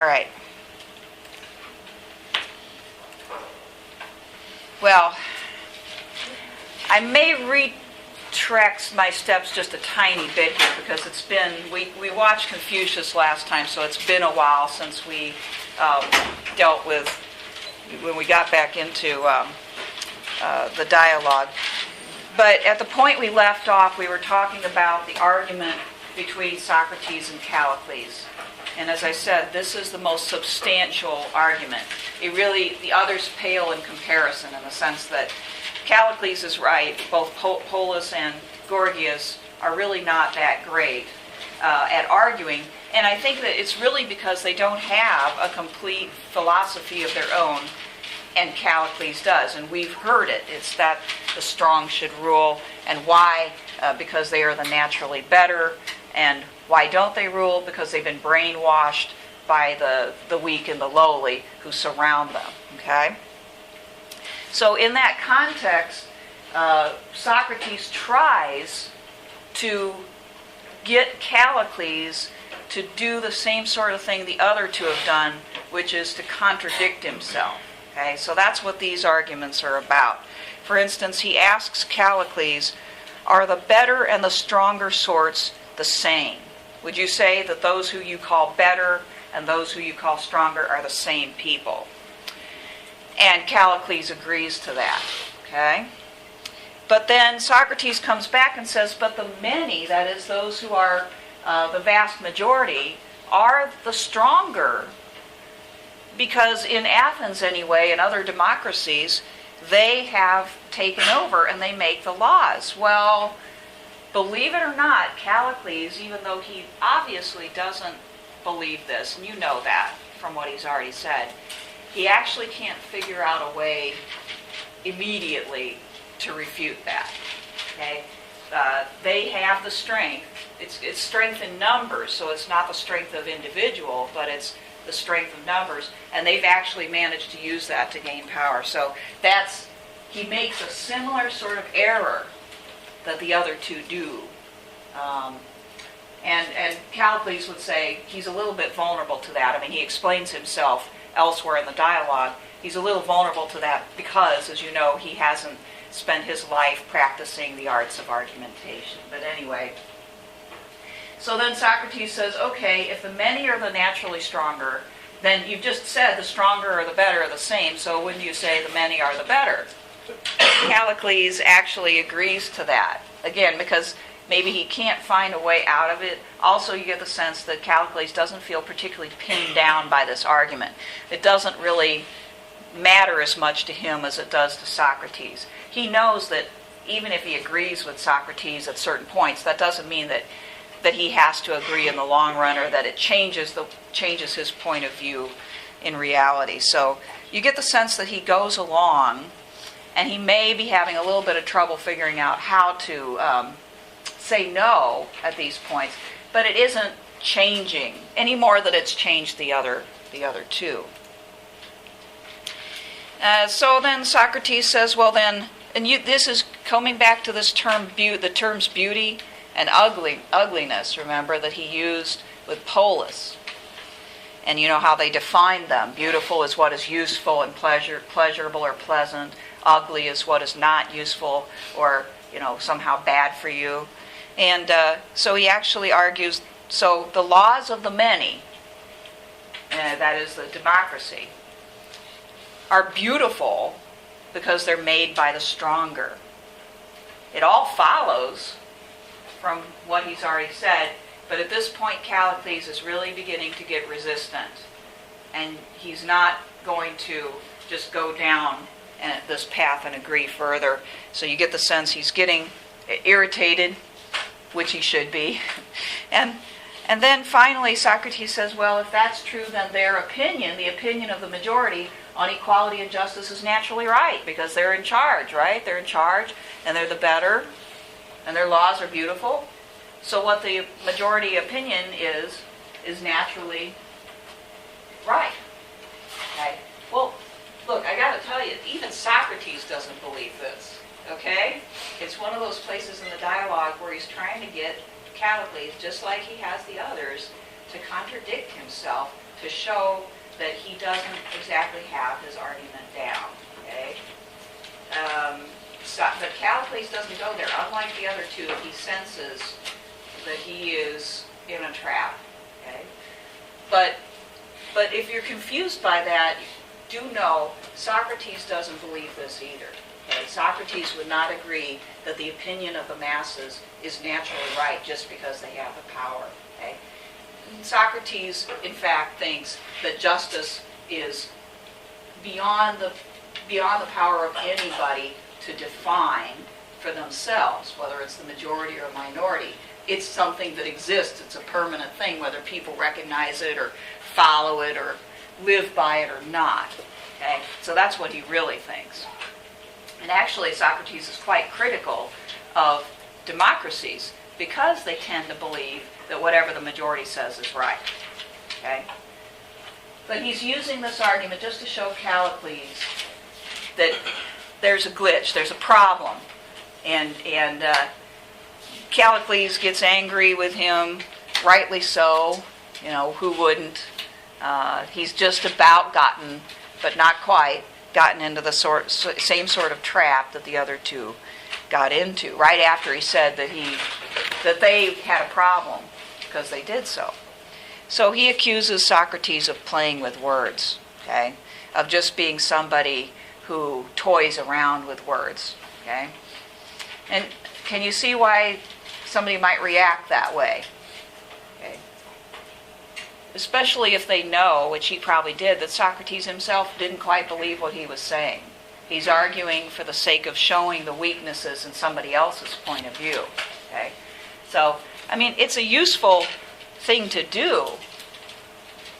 All right. Well, I may retrace my steps just a tiny bit here because it's been, we watched Confucius last time, so it's been a while since we dealt with, when we got back into the dialogue. But at the point we left off, we were talking about the argument between Socrates and Callicles. And as I said, this is the most substantial argument. The others pale in comparison in the sense that Callicles is right. Both Polus and Gorgias are really not that great at arguing. And I think that it's really because they don't have a complete philosophy of their own, and Callicles does. And we've heard it. It's that the strong should rule. And why? Because they are the naturally better. And why don't they rule? Because they've been brainwashed by the weak and the lowly who surround them. Okay? So in that context, Socrates tries to get Callicles to do the same sort of thing the other two have done, which is to contradict himself. Okay? So that's what these arguments are about. For instance, he asks Callicles, are the better and the stronger sorts the same? Would you say that those who you call better and those who you call stronger are the same people? And Callicles agrees to that. Okay? But then Socrates comes back and says, but the many, that is those who are the vast majority, are the stronger. Because in Athens anyway, and other democracies, they have taken over and they make the laws. Well, believe it or not, Callicles, even though he obviously doesn't believe this, and you know that from what he's already said, he actually can't figure out a way immediately to refute that. Okay? They have the strength. It's strength in numbers, so it's not the strength of individual, but it's the strength of numbers, and they've actually managed to use that to gain power. So he makes a similar sort of error that the other two do. And Callicles would say he's a little bit vulnerable to that. I mean, he explains himself elsewhere in the dialogue. He's a little vulnerable to that because, as you know, he hasn't spent his life practicing the arts of argumentation. But anyway, so then Socrates says, okay, if the many are the naturally stronger, then you've just said the stronger or the better are the same, so wouldn't you say the many are the better? Callicles actually agrees to that. Again, because maybe he can't find a way out of it. Also, you get the sense that Callicles doesn't feel particularly pinned down by this argument. It doesn't really matter as much to him as it does to Socrates. He knows that even if he agrees with Socrates at certain points, that doesn't mean that he has to agree in the long run or that it changes his point of view in reality. So you get the sense that he goes along, and he may be having a little bit of trouble figuring out how to say no at these points, but it isn't changing any more than it's changed the other two. So then Socrates says, well then, and this is coming back to this term, the terms beauty and ugliness, remember, that he used with Polus. And you know how they define them. Beautiful is what is useful and pleasurable or pleasant. Ugly is what is not useful or, somehow bad for you. And so he actually argues, so the laws of the many, that is the democracy, are beautiful because they're made by the stronger. It all follows from what he's already said, but at this point Callicles is really beginning to get resistant, and he's not going to just go down this path and agree further. So you get the sense he's getting irritated, which he should be. And then finally Socrates says, well, if that's true, then their opinion, the opinion of the majority on equality and justice, is naturally right, because they're in charge, right? They're in charge, and they're the better, and their laws are beautiful. So what the majority opinion is naturally right. Okay? Well, look, I got to tell you, even Socrates doesn't believe this. Okay? It's one of those places in the dialogue where he's trying to get Callicles, just like he has the others, to contradict himself, to show that he doesn't exactly have his argument down. Okay? But Callicles doesn't go there. Unlike the other two, he senses that he is in a trap. Okay? But if you're confused by that, do know Socrates doesn't believe this either. Okay? Socrates would not agree that the opinion of the masses is naturally right just because they have the power. Okay? Socrates, in fact, thinks that justice is beyond the power of anybody to define for themselves, whether it's the majority or minority. It's something that exists. It's a permanent thing, whether people recognize it or follow it or live by it or not. Okay? So that's what he really thinks. And actually, Socrates is quite critical of democracies because they tend to believe that whatever the majority says is right. Okay? But he's using this argument just to show Callicles that there's a glitch, there's a problem. And Callicles gets angry with him, rightly so. You know, who wouldn't? He's just about gotten, but not quite, gotten into the same sort of trap that the other two got into, right after he said that they had a problem because they did so. So he accuses Socrates of playing with words, okay, of just being somebody who toys around with words, okay? And can you see why somebody might react that way? Okay. Especially if they know, which he probably did, that Socrates himself didn't quite believe what he was saying. He's arguing for the sake of showing the weaknesses in somebody else's point of view, okay? So, I mean, it's a useful thing to do,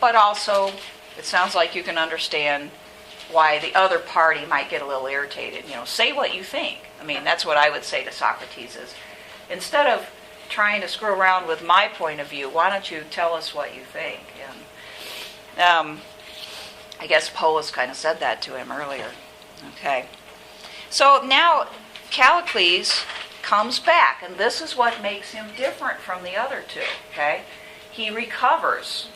but also it sounds like you can understand why the other party might get a little irritated. You know, say what you think. I mean, that's what I would say to Socrates is, instead of trying to screw around with my point of view, why don't you tell us what you think? And I guess Polus kind of said that to him earlier. Okay. So now Callicles comes back, and this is what makes him different from the other two. Okay. He recovers.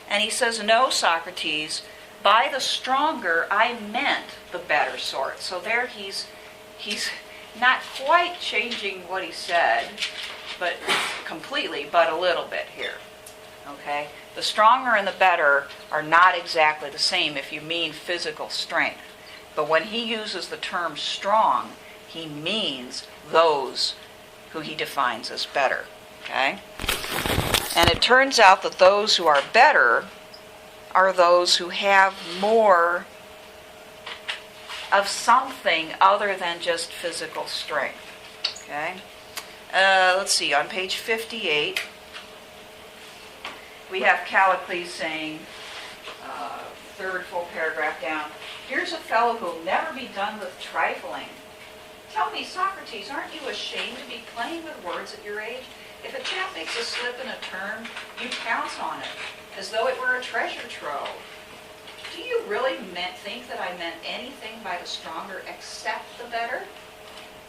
And he says, "No, Socrates, by the stronger I meant the better sort." So there he's not quite changing what he said, but completely, but a little bit here. Okay? The stronger and the better are not exactly the same if you mean physical strength. But when he uses the term strong, he means those who he defines as better. Okay? And it turns out that those who are better are those who have more of something other than just physical strength. Okay? Let's see, on page 58, we have Callicles saying, third full paragraph down, "Here's a fellow who'll never be done with trifling. Tell me, Socrates, aren't you ashamed to be playing with words at your age? If a chap makes a slip in a term, you pounce on it, as though it were a treasure trove. Do you really think that I meant anything by the stronger except the better?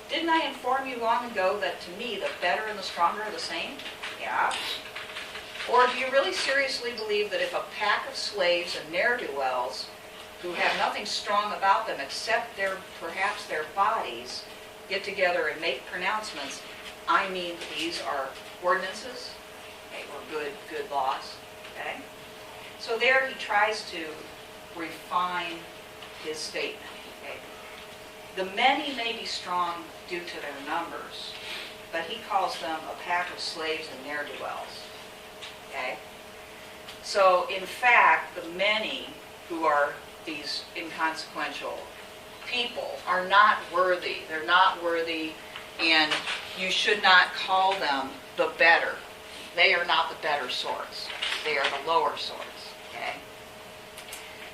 Didn't I inform you long ago that to me the better and the stronger are the same? Yeah. Or do you really seriously believe that if a pack of slaves and ne'er-do-wells, who have nothing strong about them except perhaps their bodies, get together and make pronouncements, I mean these are ordinances, okay, or good laws, okay? So there he tries to refine his statement, okay? The many may be strong due to their numbers, but he calls them a pack of slaves and ne'er-do-wells, okay? So in fact, the many who are these inconsequential people are not worthy. They're not worthy, and you should not call them the better. They are not the better sorts. They are the lower sorts. Okay?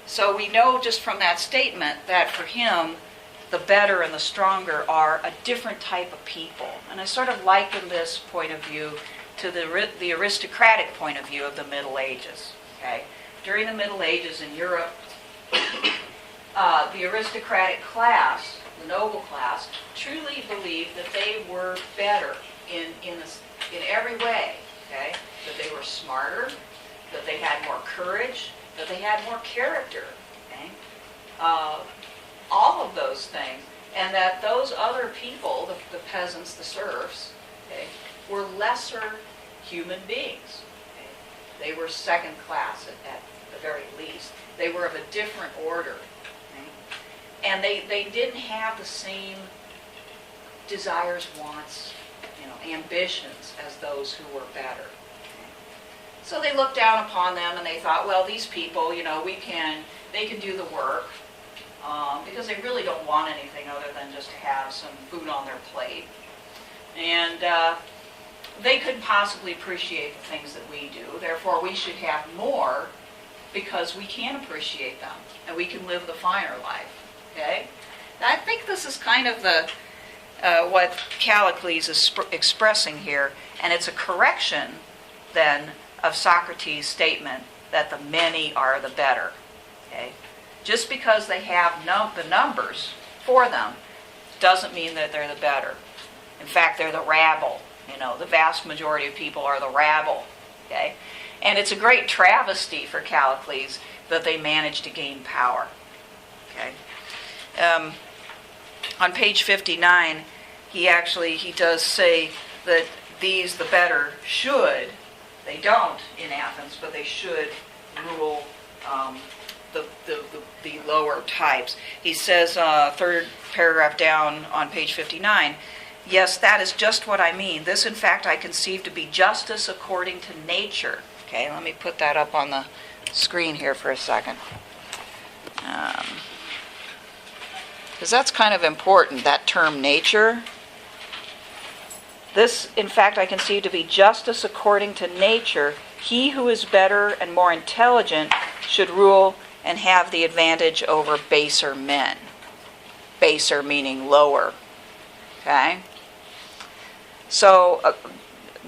So we know just from that statement that for him, the better and the stronger are a different type of people. And I sort of liken this point of view to the aristocratic point of view of the Middle Ages. Okay? During the Middle Ages in Europe, the aristocratic class, the noble class, truly believed that they were better in every way. Okay? That they were smarter, that they had more courage, that they had more character, okay? All of those things, and that those other people, the peasants, the serfs, okay, were lesser human beings. Okay? They were second class at the very least. They were of a different order. Okay? And they didn't have the same desires, wants, ambitions as those who were better. Okay? So they looked down upon them and they thought, well, these people, they can do the work. Because they really don't want anything other than just to have some food on their plate. And they couldn't possibly appreciate the things that we do. Therefore, we should have more because we can appreciate them and we can live the finer life. Okay? Now, I think this is kind of what Callicles is expressing here, and it's a correction then of Socrates' statement that the many are the better. Okay? Just because they have the numbers for them doesn't mean that they're the better. In fact, they're the rabble. The vast majority of people are the rabble. Okay? And it's a great travesty for Callicles that they managed to gain power. Okay? On page 59, he does say that these, the better, should, they don't in Athens, but they should rule the lower types. He says, third paragraph down on page 59, yes, that is just what I mean. This, in fact, I conceive to be justice according to nature. Okay, let me put that up on the screen here for a second. Because that's kind of important, that term nature. This, in fact, I conceive to be justice according to nature. He who is better and more intelligent should rule and have the advantage over baser men. Baser meaning lower. Okay? So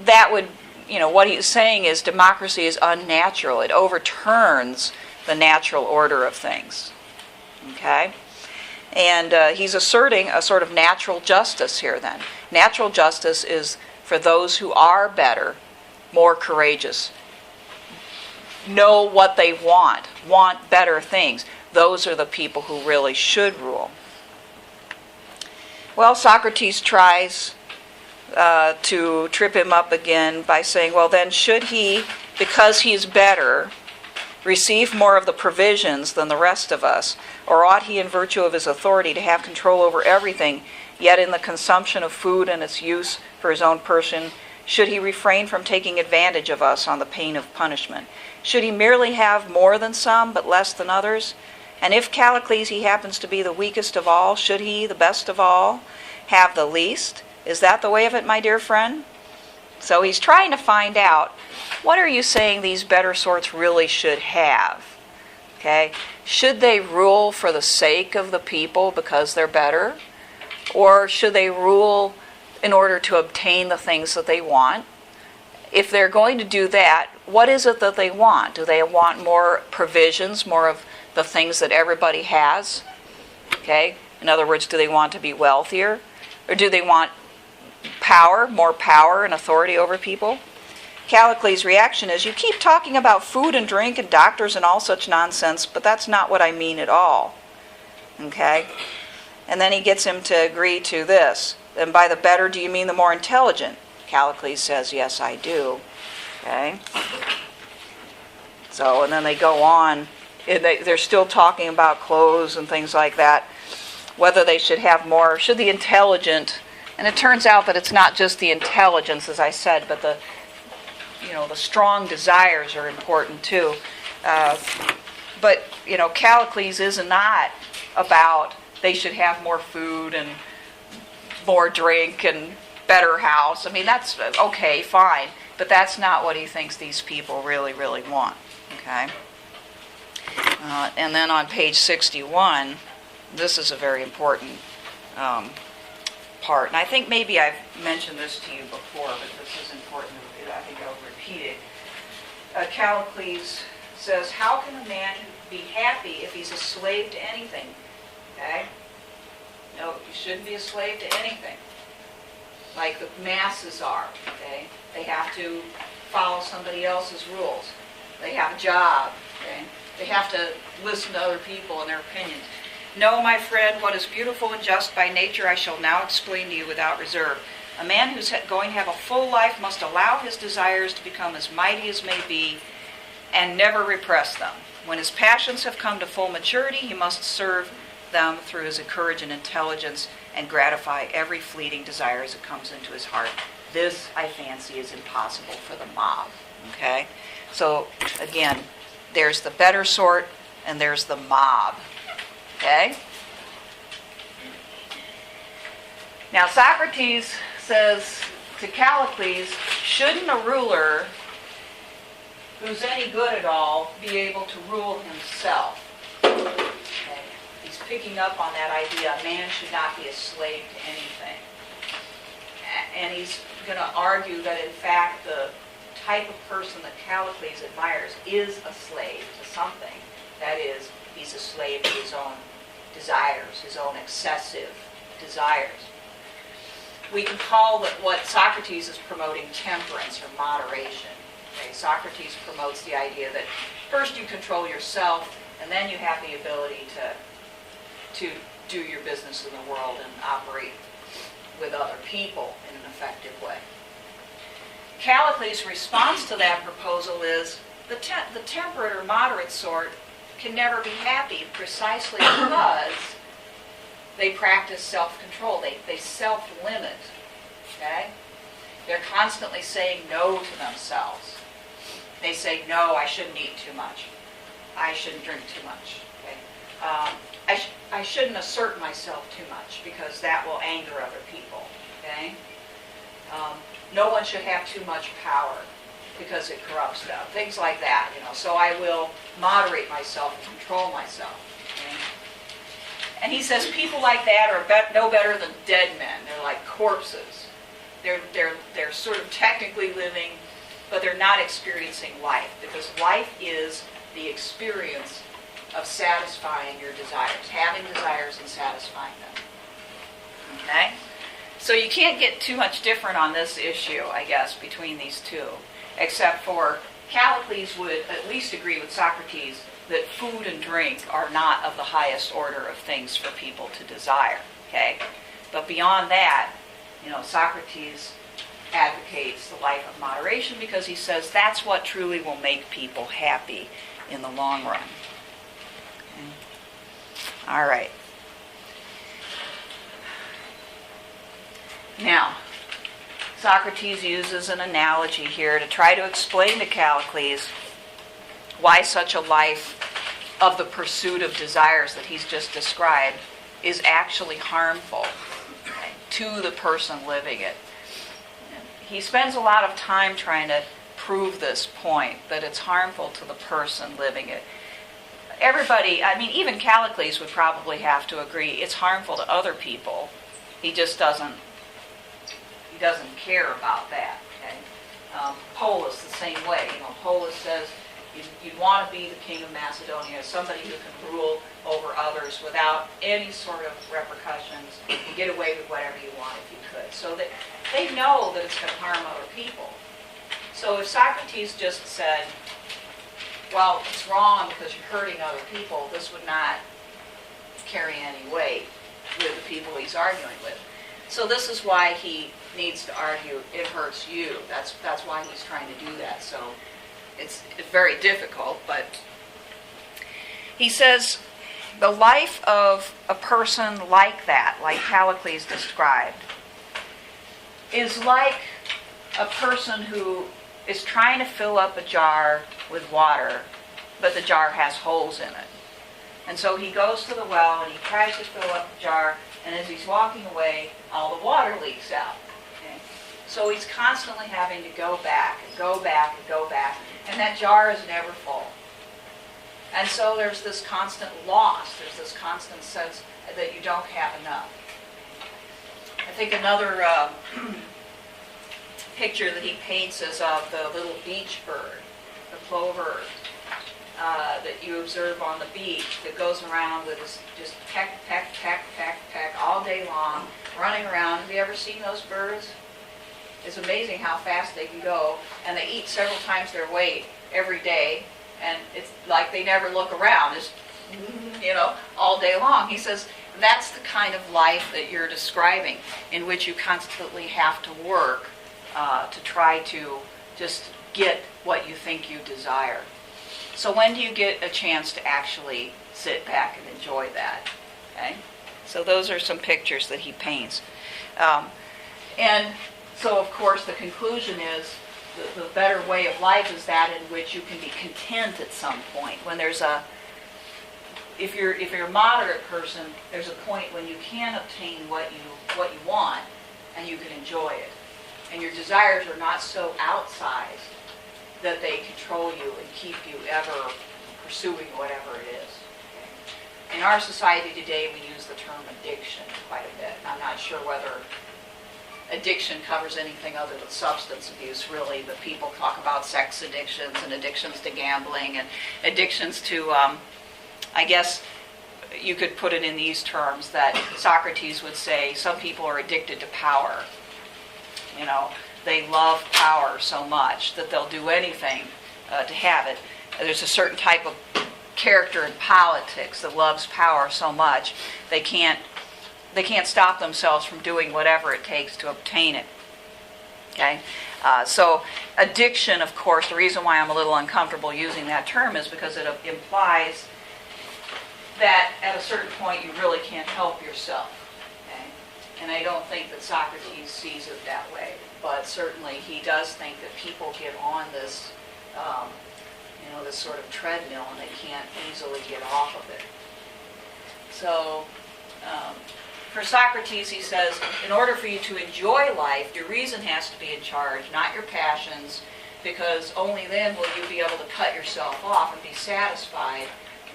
that would, what he's saying is democracy is unnatural. It overturns the natural order of things. Okay? And he's asserting a sort of natural justice here then. Natural justice is for those who are better, more courageous, know what they want better things. Those are the people who really should rule. Well, Socrates tries to trip him up again by saying, well, then should he, because he is better, receive more of the provisions than the rest of us? Or ought he, in virtue of his authority, to have control over everything, yet in the consumption of food and its use for his own person, should he refrain from taking advantage of us on the pain of punishment? Should he merely have more than some, but less than others? And if Callicles, he happens to be the weakest of all, should he, the best of all, have the least? Is that the way of it, my dear friend? So he's trying to find out, what are you saying these better sorts really should have? Okay? Should they rule for the sake of the people because they're better? Or should they rule in order to obtain the things that they want? If they're going to do that, what is it that they want? Do they want more provisions, more of the things that everybody has? Okay? In other words, do they want to be wealthier? Or do they want power, more power and authority over people? Callicles' reaction is, you keep talking about food and drink and doctors and all such nonsense, but that's not what I mean at all. Okay? And then he gets him to agree to this. And by the better, do you mean the more intelligent? Callicles says, yes, I do. Okay? So, and then they go on. They're still talking about clothes and things like that. Whether they should have more, should the intelligent, and it turns out that it's not just the intelligence, as I said, but the strong desires are important too. But, Callicles is not about they should have more food and more drink and better house. I mean, that's okay, fine, but that's not what he thinks these people really, really want. Okay? And then on page 61, this is a very important part. And I think maybe I've mentioned this to you before, but this is important. I think I'll repeat it. Callicles says, how can a man be happy if he's a slave to anything? Okay? No, you shouldn't be a slave to anything. Like the masses are. Okay? They have to follow somebody else's rules. They have a job. Okay? They have to listen to other people and their opinions. No, my friend, what is beautiful and just by nature I shall now explain to you without reserve. A man who's going to have a full life must allow his desires to become as mighty as may be and never repress them. When his passions have come to full maturity, he must serve them through his courage and intelligence and gratify every fleeting desire as it comes into his heart. This, I fancy, is impossible for the mob. Okay? So, again, there's the better sort and there's the mob. Okay? Now, Socrates says to Callicles, shouldn't a ruler who's any good at all be able to rule himself? Okay. He's picking up on that idea, a man should not be a slave to anything. And he's going to argue that, in fact, the type of person that Callicles admires is a slave to something. That is, he's a slave to his own desires, his own excessive desires. We can call what Socrates is promoting temperance or moderation. Okay? Socrates promotes the idea that first you control yourself, and then you have the ability to do your business in the world and operate with other people in an effective way. Callicles' response to that proposal is the temperate or moderate sort can never be happy precisely because they practice self-control. They self-limit. Okay? They're constantly saying no to themselves. They say, no, I shouldn't eat too much. I shouldn't drink too much. Okay? I shouldn't assert myself too much because that will anger other people. Okay? No one should have too much power because it corrupts them. Things like that, So I will moderate myself and control myself. Okay? And he says people like that are no better than dead men. They're like corpses. They're sort of technically living, but they're not experiencing life, because life is the experience of satisfying your desires, having desires and satisfying them. Okay? So you can't get too much different on this issue, I guess, between these two, except for Callicles would at least agree with Socrates that food and drink are not of the highest order of things for people to desire. Okay? But beyond that, Socrates advocates the life of moderation because he says that's what truly will make people happy in the long run. Okay? All right. Now, Socrates uses an analogy here to try to explain to Callicles why such a life of the pursuit of desires that he's just described is actually harmful to the person living it. He spends a lot of time trying to prove this point, that it's harmful to the person living it. Everybody, even Callicles would probably have to agree it's harmful to other people. He just doesn't care about that. Okay? Polus the same way. Polus says you'd want to be the king of Macedonia, somebody who can rule over others without any sort of repercussions and get away with whatever you want if you could. So that they know that it's going to harm other people. So if Socrates just said, well, it's wrong because you're hurting other people, this would not carry any weight with the people he's arguing with. So this is why he needs to argue, it hurts you. That's why he's trying to do that. So it's very difficult, but he says the life of a person like that, like Callicles described, is like a person who is trying to fill up a jar with water, but the jar has holes in it. And so he goes to the well and he tries to fill up the jar, and as he's walking away, all the water leaks out. Okay? So he's constantly having to go back and go back and go back, and that jar is never full. And so there's this constant loss. There's this constant sense that you don't have enough. I think another picture that he paints is of the little beach bird, the plover that you observe on the beach that goes around with this just peck, peck, peck, peck, peck all day long, running around. Have you ever seen those birds? It's amazing how fast they can go, and they eat several times their weight every day. and it's like they never look around, just, all day long. He says that's the kind of life that you're describing, in which you constantly have to work to try to just get what you think you desire. So when do you get a chance to actually sit back and enjoy that? Okay? So those are some pictures that he paints. And so, of course, the conclusion is the better way of life is that in which you can be content at some point. When there's if you're a moderate person, there's a point when you can obtain what you want, and you can enjoy it. And your desires are not so outsized that they control you and keep you ever pursuing whatever it is. Okay? In our society today, we use the term addiction quite a bit. I'm not sure whether addiction covers anything other than substance abuse, really, but people talk about sex addictions and addictions to gambling and addictions to, I guess you could put it in these terms, that Socrates would say some people are addicted to power. They love power so much that they'll do anything to have it. There's a certain type of character in politics that loves power so much they can't stop themselves from doing whatever it takes to obtain it. Okay? So addiction, of course, the reason why I'm a little uncomfortable using that term is because it implies that at a certain point you really can't help yourself. Okay? And I don't think that Socrates sees it that way. But certainly he does think that people get on this, this sort of treadmill, and they can't easily get off of it. So for Socrates, he says, in order for you to enjoy life, your reason has to be in charge, not your passions, because only then will you be able to cut yourself off and be satisfied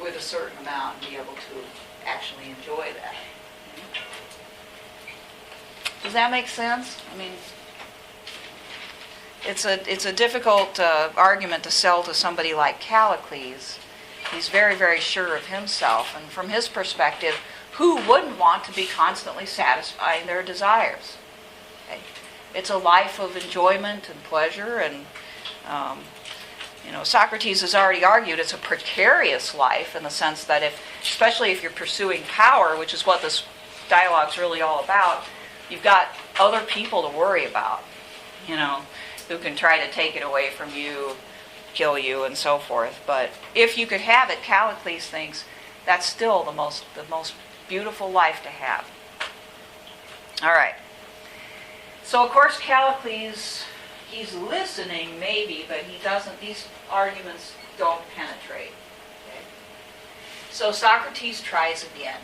with a certain amount and be able to actually enjoy that. Does that make sense? I mean, it's a difficult argument to sell to somebody like Callicles. He's very, very sure of himself, and from his perspective, who wouldn't want to be constantly satisfying their desires? Okay? It's a life of enjoyment and pleasure, and Socrates has already argued it's a precarious life in the sense that especially if you're pursuing power, which is what this dialogue's really all about, you've got other people to worry about, who can try to take it away from you, kill you, and so forth. But if you could have it, Callicles thinks that's still the most beautiful life to have. All right. So, of course, Callicles, he's listening maybe, but he doesn't, these arguments don't penetrate. Okay? So Socrates tries again.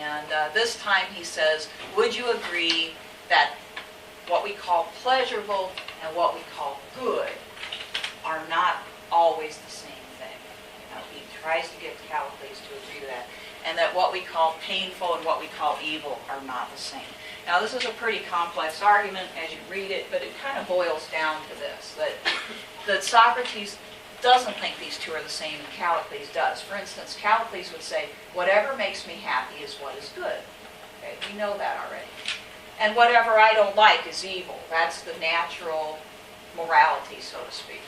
And this time he says, would you agree that what we call pleasurable and what we call good are not always the same thing? He tries to get Callicles to agree to that. And that what we call painful and what we call evil are not the same. Now, this is a pretty complex argument as you read it, but it kind of boils down to this, that Socrates doesn't think these two are the same, and Callicles does. For instance, Callicles would say, whatever makes me happy is what is good. Okay, we know that already. And whatever I don't like is evil. That's the natural morality, so to speak.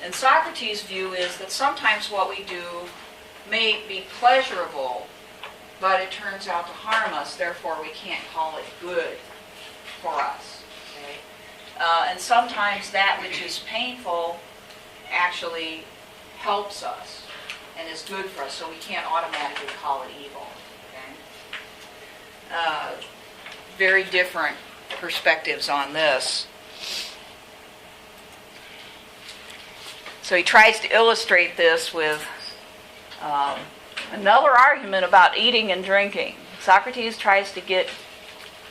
And Socrates' view is that sometimes what we do may be pleasurable, but it turns out to harm us, therefore we can't call it good for us. Okay? And sometimes that which is painful actually helps us and is good for us, so we can't automatically call it evil. Okay? Very different perspectives on this. So he tries to illustrate this with another argument about eating and drinking. Socrates tries to get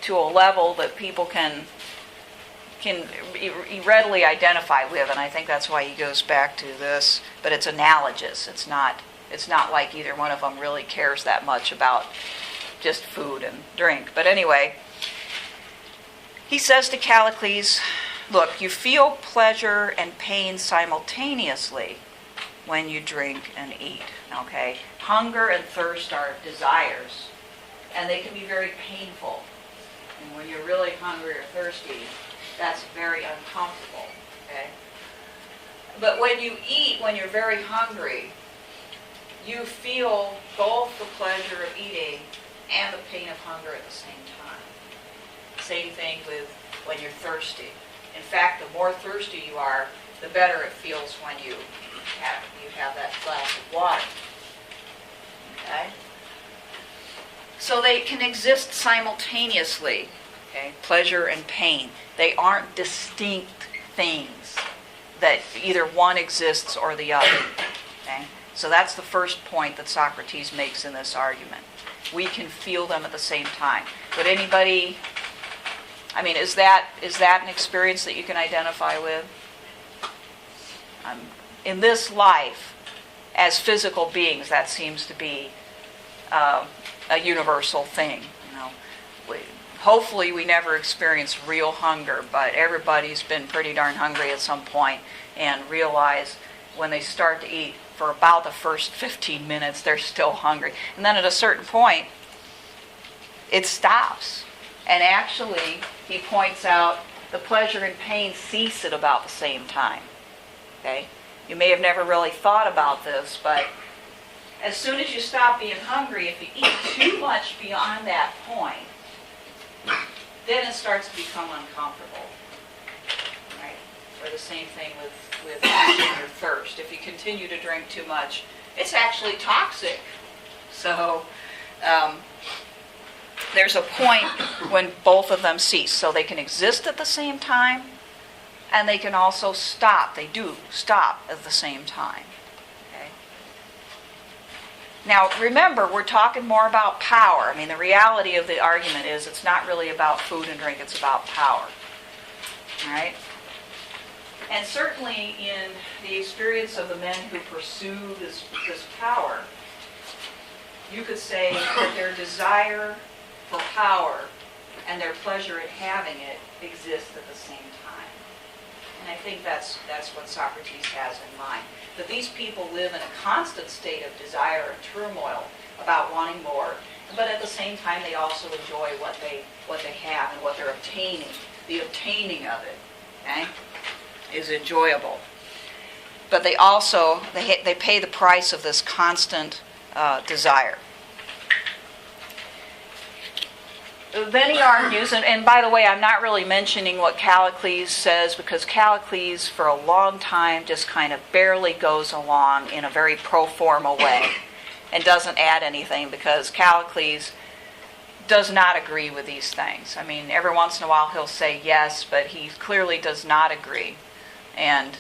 to a level that people can readily identify with, and I think that's why he goes back to this. But it's analogous. It's not like either one of them really cares that much about just food and drink. But anyway, he says to Callicles, look, you feel pleasure and pain simultaneously when you drink and eat. Okay? Hunger and thirst are desires, and they can be very painful. And when you're really hungry or thirsty, that's very uncomfortable. Okay? But when you eat, when you're very hungry, you feel both the pleasure of eating and the pain of hunger at the same time. Same thing with when you're thirsty. In fact, the more thirsty you are, the better it feels when you have that glass of water. Okay? So they can exist simultaneously. Okay? Pleasure and pain. They aren't distinct things that either one exists or the other. Okay? So that's the first point that Socrates makes in this argument. We can feel them at the same time. Would anybody, is that an experience that you can identify with? In this life, as physical beings, that seems to be a universal thing. Hopefully we never experience real hunger, but everybody's been pretty darn hungry at some point and realize when they start to eat, for about the first 15 minutes, they're still hungry. And then at a certain point, it stops. And actually, he points out, the pleasure and pain cease at about the same time. Okay? You may have never really thought about this, but as soon as you stop being hungry, if you eat too much beyond that point, then it starts to become uncomfortable. Right? Or the same thing with your thirst. If you continue to drink too much, it's actually toxic. So there's a point when both of them cease. So they can exist at the same time, and they can also stop. They do stop at the same time. Okay? Now, remember, we're talking more about power. The reality of the argument is it's not really about food and drink, it's about power. All right? And certainly in the experience of the men who pursue this power, you could say that their desire for power and their pleasure at having it exist at the same time. And I think that's what Socrates has in mind. That these people live in a constant state of desire and turmoil about wanting more, but at the same time they also enjoy what they have and what they're obtaining. The obtaining of it, okay, is enjoyable. But they also, they pay the price of this constant desire. Then he argues, and by the way, I'm not really mentioning what Callicles says, because Callicles for a long time just kind of barely goes along in a very pro forma way and doesn't add anything, because Callicles does not agree with these things. Every once in a while he'll say yes, but he clearly does not agree and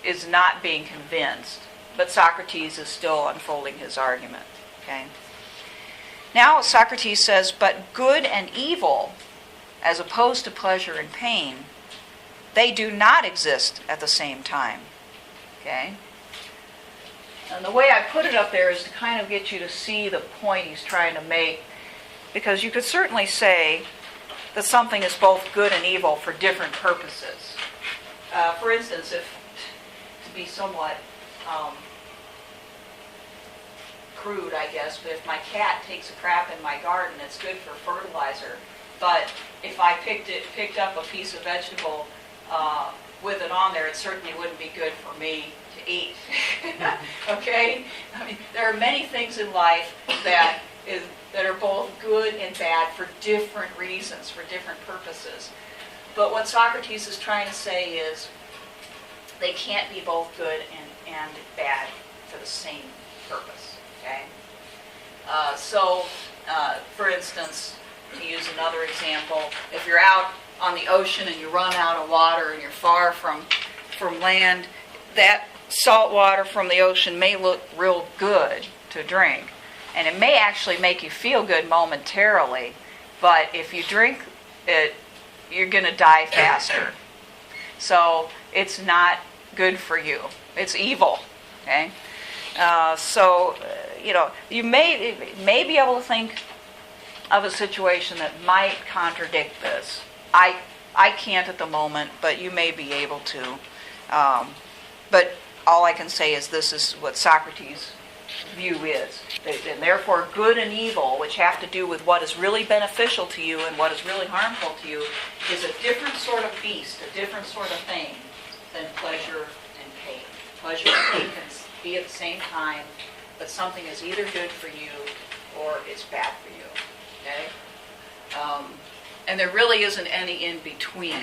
is not being convinced. But Socrates is still unfolding his argument. Okay? Now Socrates says, but good and evil, as opposed to pleasure and pain, they do not exist at the same time. Okay? And the way I put it up there is to kind of get you to see the point he's trying to make, because you could certainly say that something is both good and evil for different purposes. For instance, to be somewhat crude, I guess, but if my cat takes a crap in my garden, it's good for fertilizer. But if I picked up a piece of vegetable with it on there, it certainly wouldn't be good for me to eat. Okay? There are many things in life that are both good and bad for different reasons, for different purposes. But what Socrates is trying to say is they can't be both good and bad for the same purpose. Okay? For instance, to use another example, if you're out on the ocean and you run out of water and you're far from land, that salt water from the ocean may look real good to drink. And it may actually make you feel good momentarily, but if you drink it, you're going to die faster. So it's not good for you. It's evil. Okay? You may be able to think of a situation that might contradict this. I can't at the moment, but you may be able to. But all I can say is this is what Socrates' view is. And therefore, good and evil, which have to do with what is really beneficial to you and what is really harmful to you, is a different sort of beast, a different sort of thing than pleasure and pain. Pleasure and pain can be at the same time, but something is either good for you or it's bad for you. Okay? And there really isn't any in between.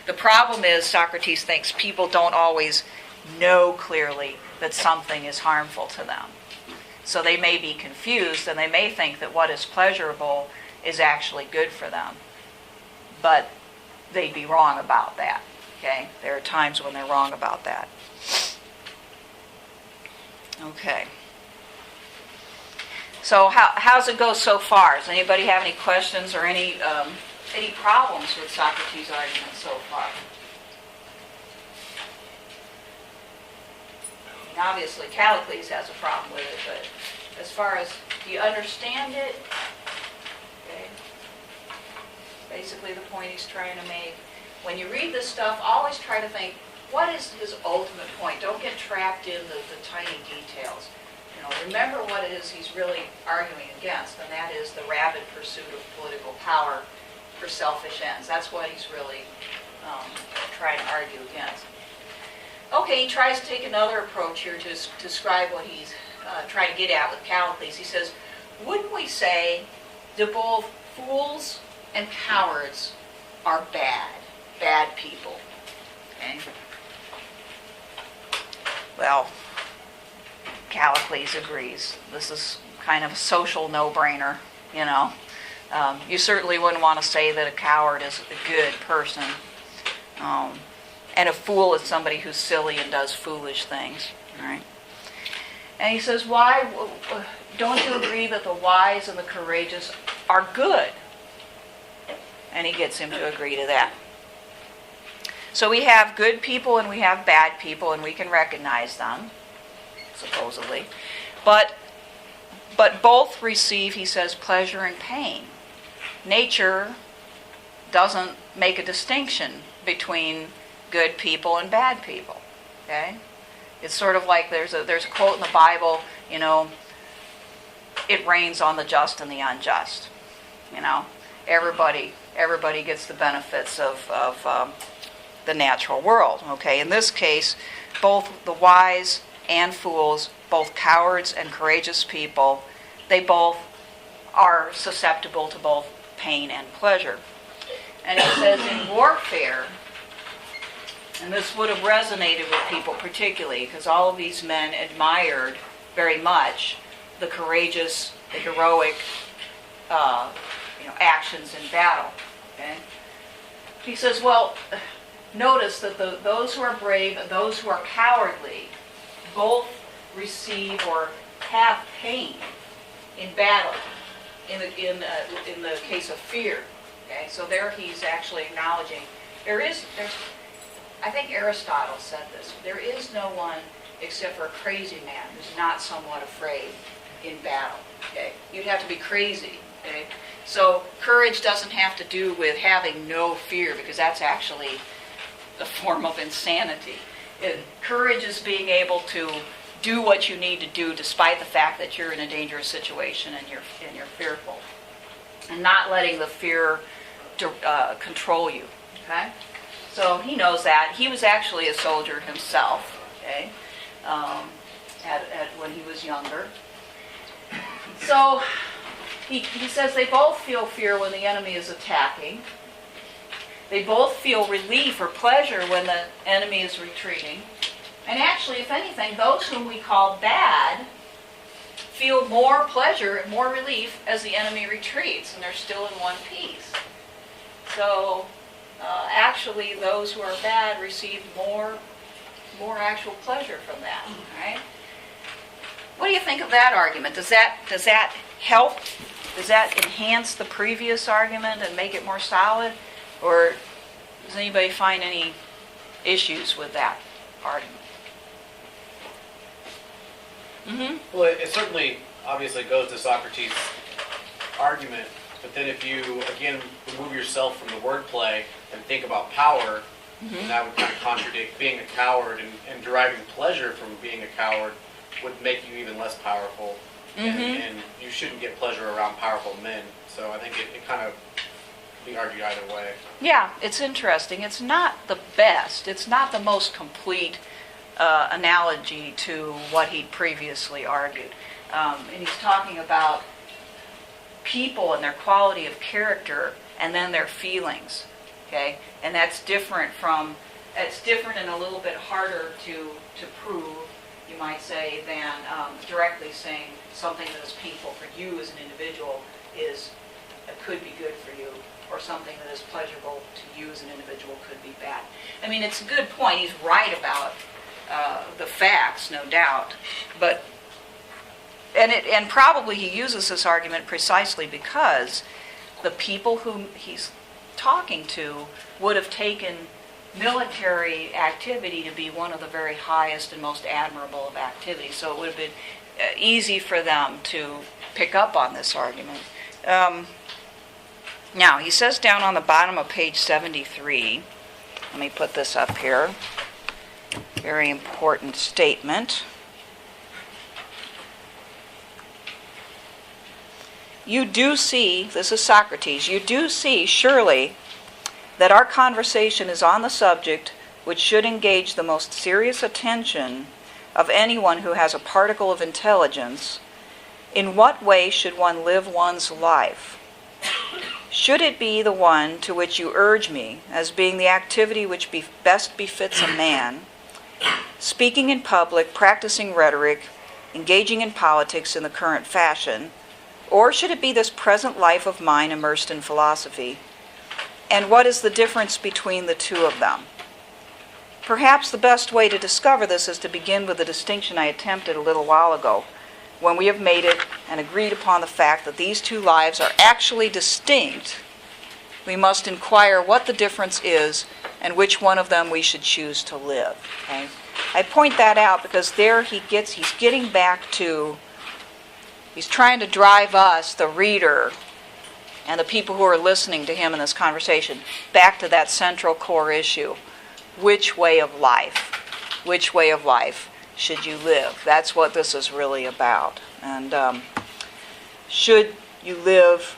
The problem is, Socrates thinks people don't always know clearly that something is harmful to them. So they may be confused, and they may think that what is pleasurable is actually good for them. But they'd be wrong about that. Okay? There are times when they're wrong about that. Okay. So how's it go so far? Does anybody have any questions or any problems with Socrates' argument so far? And obviously, Callicles has a problem with it, but as far as, do you understand it? Okay. Basically, the point he's trying to make. When you read this stuff, always try to think, what is his ultimate point? Don't get trapped in the tiny details. You know, remember what it is he's really arguing against, and that is the rabid pursuit of political power for selfish ends. That's what he's really trying to argue against. Okay, he tries to take another approach here to describe what he's trying to get at with Callicles. He says, wouldn't we say that both fools and cowards are bad people? Okay. Well, Callicles agrees. This is kind of a social no-brainer, you know. You certainly wouldn't want to say that a coward is a good person. And a fool is somebody who's silly and does foolish things, right? And he says, why don't you agree that the wise and the courageous are good? And he gets him to agree to that. So we have good people and we have bad people, and we can recognize them, supposedly. But both receive, he says, pleasure and pain. Nature doesn't make a distinction between good people and bad people. Okay? It's sort of like there's a quote in the Bible, you know, it rains on the just and the unjust. You know, everybody gets the benefits of the natural world. Okay? In this case, both the wise and fools, both cowards and courageous people, they both are susceptible to both pain and pleasure. And it says in warfare, and this would have resonated with people particularly, because all of these men admired very much the courageous, the heroic actions in battle. Okay? He says, well, notice that those who are brave and those who are cowardly both receive or have pain in battle, in the case of fear. Okay, so there he's actually acknowledging I think Aristotle said this, there is no one except for a crazy man who's not somewhat afraid in battle. Okay, you'd have to be crazy. Okay, so courage doesn't have to do with having no fear, because that's actually a form of insanity. Courage is being able to do what you need to do despite the fact that you're in a dangerous situation and you're fearful, and not letting the fear control you. Okay, so he knows that. He was actually a soldier himself. Okay, when he was younger. So he says they both feel fear when the enemy is attacking. They both feel relief or pleasure when the enemy is retreating. And actually, if anything, those whom we call bad feel more pleasure and more relief as the enemy retreats and they're still in one piece. So actually, those who are bad receive more actual pleasure from that. Right? What do you think of that argument? Does that help? Does that enhance the previous argument and make it more solid? Or does anybody find any issues with that argument? Mm-hmm. Well, it certainly, obviously, goes to Socrates' argument, but then if you, again, remove yourself from the wordplay and think about power, then that would kind of contradict being a coward, and deriving pleasure from being a coward would make you even less powerful, and you shouldn't get pleasure around powerful men. So I think it kind of be argued either way. Yeah, it's interesting. It's not the best. It's not the most complete analogy to what he'd previously argued. And he's talking about people and their quality of character and then their feelings. Okay? And that's different and a little bit harder to prove, you might say, than directly saying something that is painful for you as an individual could be good for you, or something that is pleasurable to you as an individual could be bad. I mean, it's a good point. He's right about the facts, no doubt, and probably he uses this argument precisely because the people whom he's talking to would have taken military activity to be one of the very highest and most admirable of activities. So it would have been easy for them to pick up on this argument. Now, he says down on the bottom of page 73, let me put this up here, very important statement. You do see, this is Socrates, you do see, surely, that our conversation is on the subject which should engage the most serious attention of anyone who has a particle of intelligence. In what way should one live one's life? Should it be the one to which you urge me as being the activity which best befits a man, speaking in public, practicing rhetoric, engaging in politics in the current fashion, or should it be this present life of mine immersed in philosophy? And what is the difference between the two of them? Perhaps the best way to discover this is to begin with the distinction I attempted a little while ago. When we have made it and agreed upon the fact that these two lives are actually distinct, we must inquire what the difference is and which one of them we should choose to live. Okay? I point that out because there he's getting back to, he's trying to drive us, the reader, and the people who are listening to him in this conversation, back to that central core issue. Which way of life? Which way of life should you live? That's what this is really about. And should you live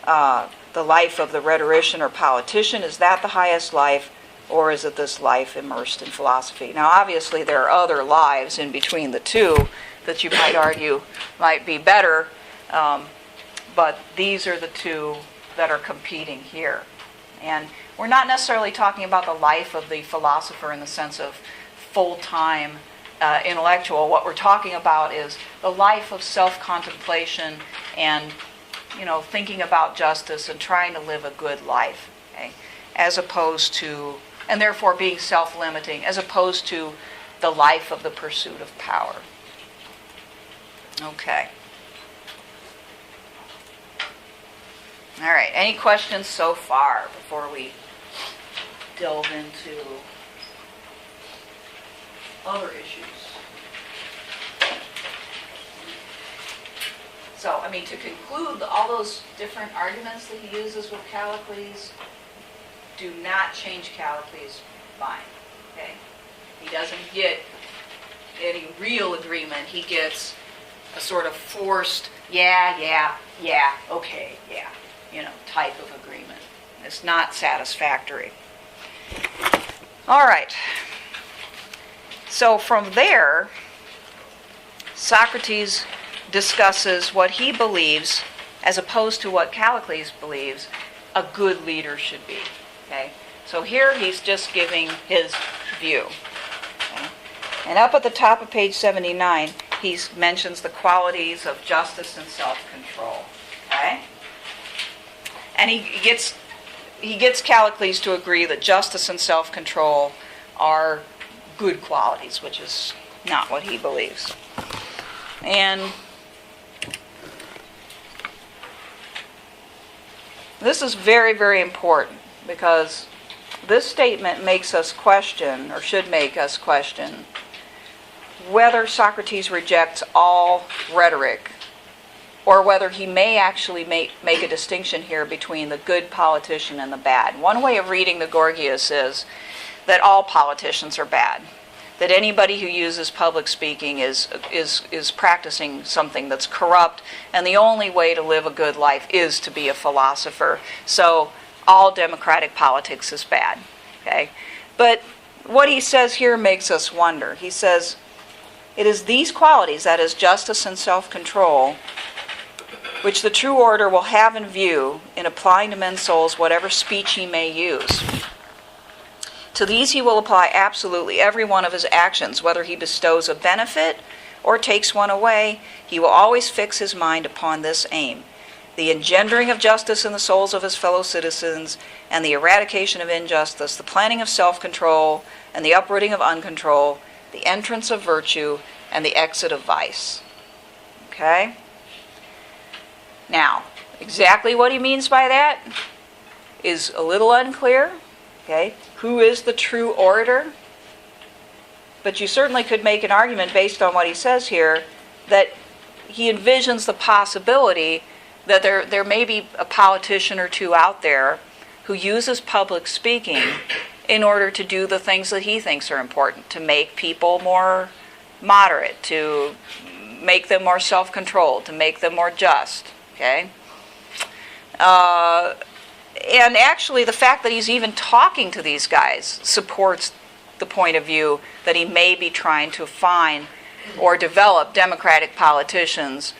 the life of the rhetorician or politician? Is that the highest life, or is it this life immersed in philosophy? Now, obviously, there are other lives in between the two that you might argue might be better, but these are the two that are competing here. And we're not necessarily talking about the life of the philosopher in the sense of full-time intellectual. What we're talking about is the life of self-contemplation and, thinking about justice and trying to live a good life, okay? As opposed to, and therefore being self-limiting, as opposed to the life of the pursuit of power. Okay. All right, any questions so far before we delve into other issues? So, to conclude, all those different arguments that he uses with Callicles do not change Callicles' mind, okay? He doesn't get any real agreement. He gets a sort of forced, yeah, okay, yeah, type of agreement. It's not satisfactory. All right. So from there, Socrates discusses what he believes, as opposed to what Callicles believes, a good leader should be. Okay? So here he's just giving his view. Okay? And up at the top of page 79, he mentions the qualities of justice and self-control. Okay? And he gets Callicles to agree that justice and self-control are good qualities, which is not what he believes. And this is very, very important, because this statement makes us question, or should make us question, whether Socrates rejects all rhetoric, or whether he may actually make a distinction here between the good politician and the bad. One way of reading the Gorgias is that all politicians are bad, that anybody who uses public speaking is practicing something that's corrupt, and the only way to live a good life is to be a philosopher. So all democratic politics is bad. Okay? But what he says here makes us wonder. He says, it is these qualities, that is, justice and self-control, which the true orator will have in view in applying to men's souls whatever speech he may use. To these he will apply absolutely every one of his actions, whether he bestows a benefit or takes one away. He will always fix his mind upon this aim: the engendering of justice in the souls of his fellow citizens, and the eradication of injustice, the planning of self-control, and the uprooting of uncontrol, the entrance of virtue, and the exit of vice. Okay? Now, exactly what he means by that is a little unclear. Okay? Who is the true orator? But you certainly could make an argument based on what he says here that he envisions the possibility that there may be a politician or two out there who uses public speaking in order to do the things that he thinks are important, to make people more moderate, to make them more self-controlled, to make them more just. Okay? And actually, the fact that he's even talking to these guys supports the point of view that he may be trying to find or develop democratic politicians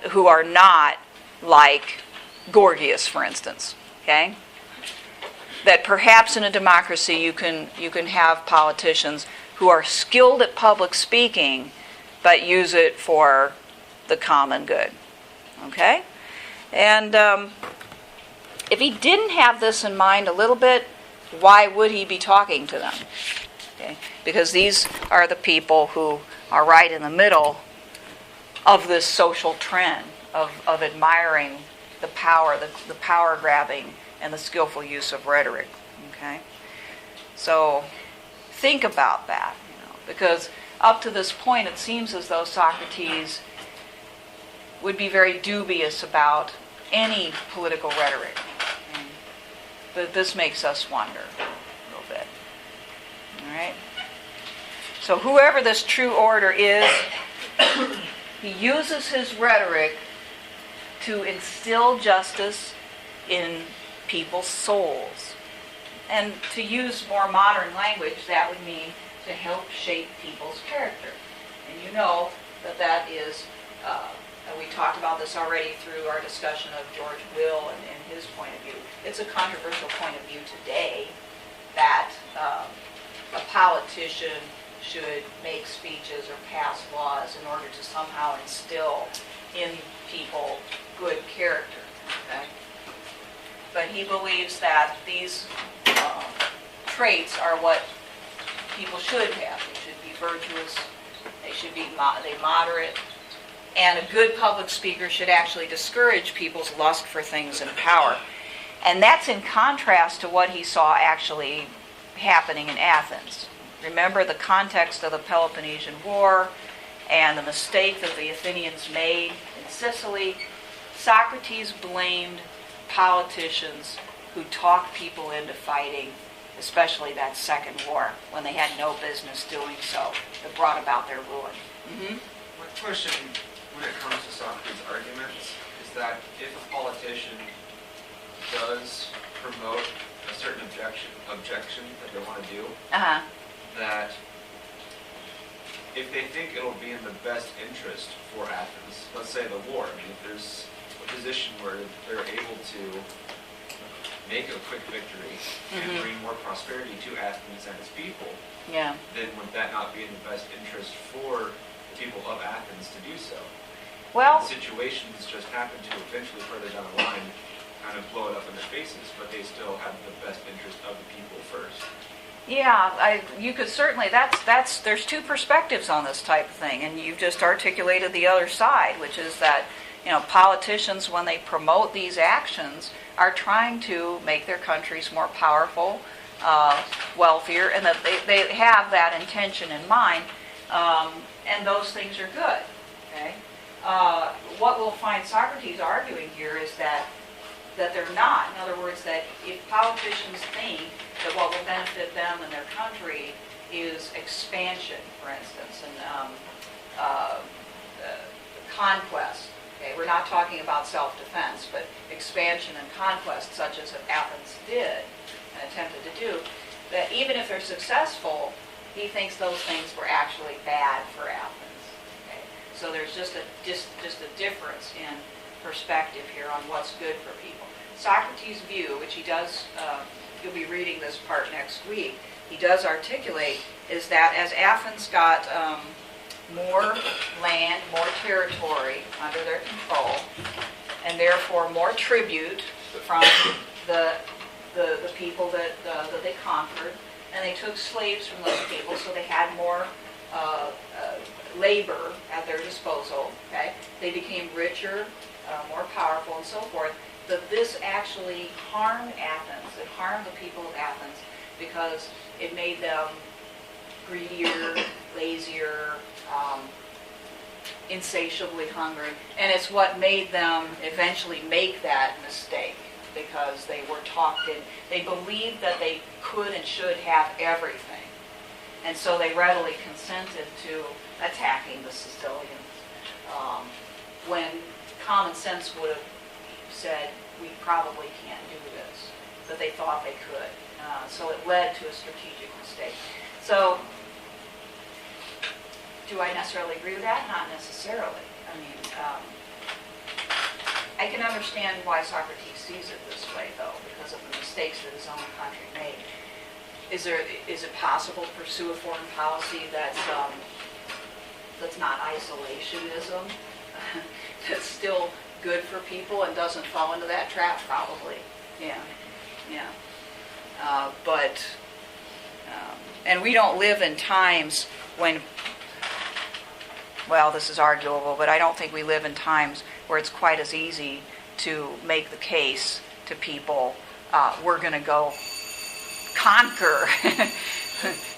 who are not like Gorgias, for instance. Okay? That perhaps in a democracy you can have politicians who are skilled at public speaking, but use it for the common good. Okay? And if he didn't have this in mind a little bit, why would he be talking to them? Okay? Because these are the people who are right in the middle of this social trend of admiring the power, the power grabbing, and the skillful use of rhetoric. Okay? So think about that, because up to this point it seems as though Socrates would be very dubious about any political rhetoric. But this makes us wonder a little bit. All right? So whoever this true orator is, he uses his rhetoric to instill justice in people's souls. And to use more modern language, that would mean to help shape people's character. And you know that is, and we talked about this already through our discussion of George Will and his point of view. It's a controversial point of view today that a politician should make speeches or pass laws in order to somehow instill in people good character. Okay? But he believes that these traits are what people should have. They should be virtuous, they should be moderate, and a good public speaker should actually discourage people's lust for things and power. And that's in contrast to what he saw actually happening in Athens. Remember the context of the Peloponnesian War and the mistake that the Athenians made in Sicily. Socrates blamed politicians who talked people into fighting, especially that second war, when they had no business doing so, that brought about their ruin. Mm-hmm. My question when it comes to Socrates' arguments is that if a politician does promote a certain objection that they want to do, that if they think it'll be in the best interest for Athens, let's say the war, I mean, if there's a position where they're able to make a quick victory and bring more prosperity to Athens and its people, then would that not be in the best interest for the people of Athens to do so? Well, and situations just happen to eventually further down the line kind of blow it up in their faces, but they still have the best interest of the people first. Yeah, you could certainly, there's two perspectives on this type of thing, and you've just articulated the other side, which is that, politicians, when they promote these actions, are trying to make their countries more powerful, wealthier, and that they have that intention in mind, and those things are good. Okay? What we'll find Socrates arguing here is that they're not. In other words, that if politicians think that what will benefit them and their country is expansion, for instance, and conquest. Okay, we're not talking about self-defense, but expansion and conquest, such as Athens did and attempted to do, that even if they're successful, he thinks those things were actually bad for Athens. Okay? So there's just a difference in perspective here on what's good for people. Socrates' view, which he does, you'll be reading this part next week, he does articulate, is that as Athens got more land, more territory under their control, and therefore more tribute from the people that they conquered, and they took slaves from those people, so they had more labor at their disposal. Okay, they became richer, more powerful, and so forth. That this actually harmed Athens. It harmed the people of Athens because it made them greedier, lazier, insatiably hungry, and it's what made them eventually make that mistake, because they were talked in. They believed that they could and should have everything, and so they readily consented to attacking the Sicilians, when common sense would have said, we probably can't do this, but they thought they could. So it led to a strategic mistake. So, do I necessarily agree with that? Not necessarily. I mean, I can understand why Socrates sees it this way, though, because of the mistakes that his own country made. Is it possible to pursue a foreign policy that's not isolationism, that's still good for people and doesn't fall into that trap? Probably. Yeah. And we don't live in times when, well, this is arguable, but I don't think we live in times where it's quite as easy to make the case to people, we're going to go conquer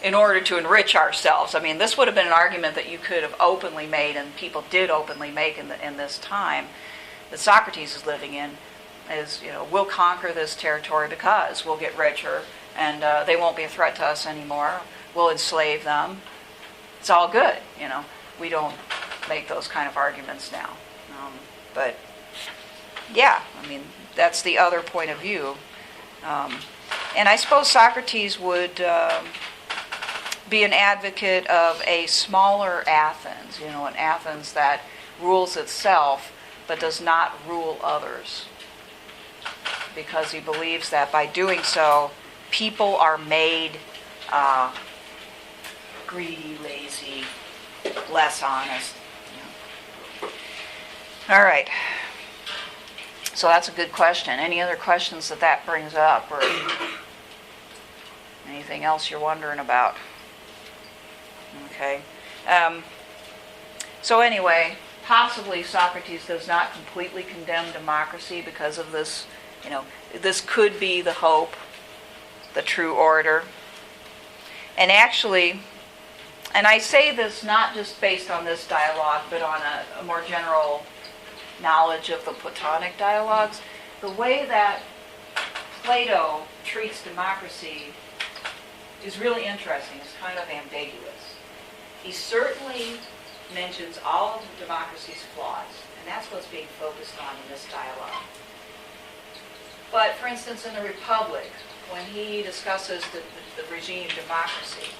in order to enrich ourselves. I mean, this would have been an argument that you could have openly made, and people did openly make in this time that Socrates is living in, is, we'll conquer this territory because we'll get richer, and they won't be a threat to us anymore. We'll enslave them. It's all good, We don't make those kind of arguments now. But, yeah, I mean, that's the other point of view. And I suppose Socrates would be an advocate of a smaller Athens, an Athens that rules itself but does not rule others, because he believes that by doing so, people are made greedy, lazy, less honest. All right. So that's a good question. Any other questions that brings up, or anything else you're wondering about? Okay. So anyway, possibly Socrates does not completely condemn democracy because of this. This could be the hope, the true orator. And actually, and I say this not just based on this dialogue, but on a more general knowledge of the Platonic dialogues, the way that Plato treats democracy is really interesting. It's kind of ambiguous. He certainly mentions all of democracy's flaws, and that's what's being focused on in this dialogue. But, for instance, in the Republic, when he discusses the regime of democracy,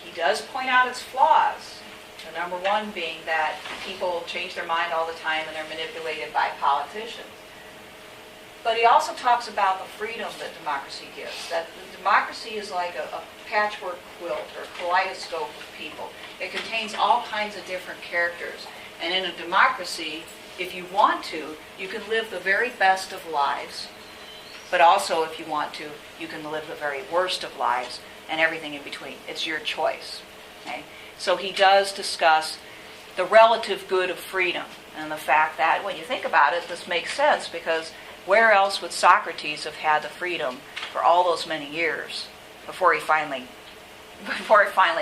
he does point out its flaws. The number one being that people change their mind all the time and they're manipulated by politicians. But he also talks about the freedom that democracy gives, that the democracy is like a patchwork quilt or kaleidoscope of people. It contains all kinds of different characters. And in a democracy, if you want to, you can live the very best of lives, but also if you want to, you can live the very worst of lives and everything in between. It's your choice. Okay? So he does discuss the relative good of freedom and the fact that, when you think about it, this makes sense, because where else would Socrates have had the freedom for all those many years before it finally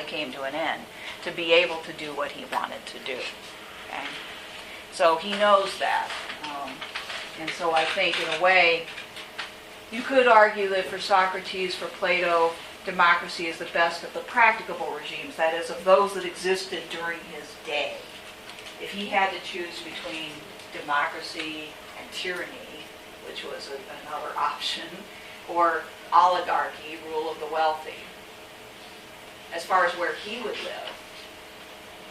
came to an end, to be able to do what he wanted to do? Okay? So he knows that. And so I think, in a way, you could argue that for Socrates, for Plato, democracy is the best of the practicable regimes, that is, of those that existed during his day. If he had to choose between democracy and tyranny, which was another option, or oligarchy, rule of the wealthy, as far as where he would live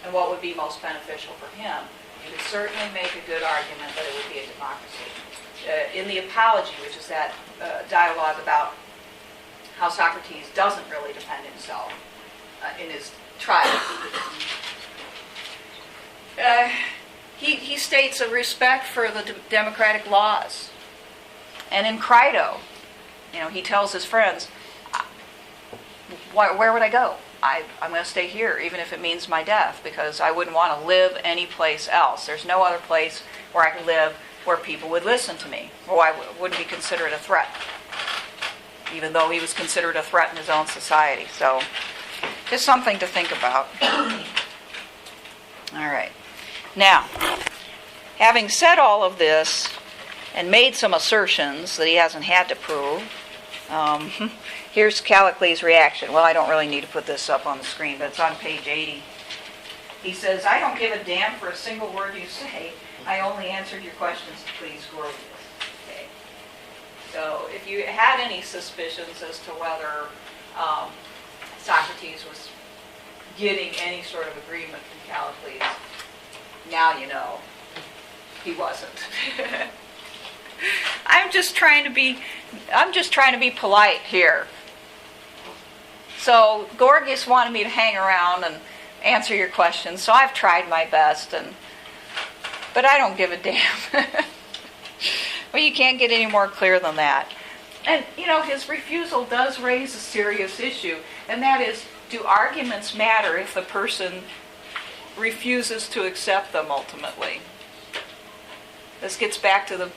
and what would be most beneficial for him, you could certainly make a good argument that it would be a democracy. In the Apology, which is that dialogue about how Socrates doesn't really defend himself in his trial, he states a respect for the democratic laws. And in Crito, he tells his friends, where would I go? I'm going to stay here, even if it means my death, because I wouldn't want to live anyplace else. There's no other place where I could live where people would listen to me, or I wouldn't be considered a threat, even though he was considered a threat in his own society. So, just something to think about. All right. Now, having said all of this and made some assertions that he hasn't had to prove, here's Callicles' reaction. Well, I don't really need to put this up on the screen, but it's on page 80. He says, I don't give a damn for a single word you say. I only answered your questions to please Gorgias. Okay. So if you had any suspicions as to whether Socrates was getting any sort of agreement from Callicles, now you know he wasn't. I'm just trying to be polite here. So Gorgias wanted me to hang around and answer your questions, so I've tried my best, but I don't give a damn. Well, you can't get any more clear than that. And, his refusal does raise a serious issue, and that is, do arguments matter if the person refuses to accept them ultimately? This gets back to the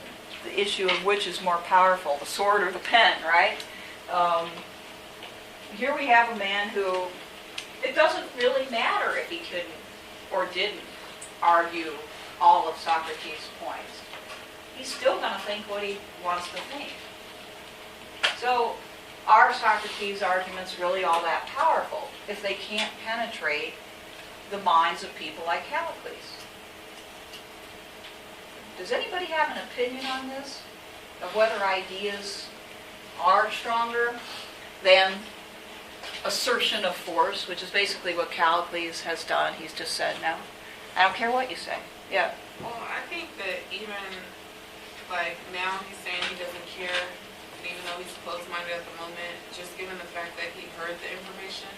issue of which is more powerful, the sword or the pen, right? Here we have a man who, it doesn't really matter if he couldn't or didn't argue all of Socrates' points. He's still going to think what he wants to think. So, are Socrates' arguments really all that powerful if they can't penetrate the minds of people like Callicles? Does anybody have an opinion on this? Of whether ideas are stronger than assertion of force, which is basically what Callicles has done. He's just said, no, I don't care what you say. Yeah. Well, I think that even, now he's saying he doesn't care, and even though he's closed-minded at the moment, just given the fact that he heard the information,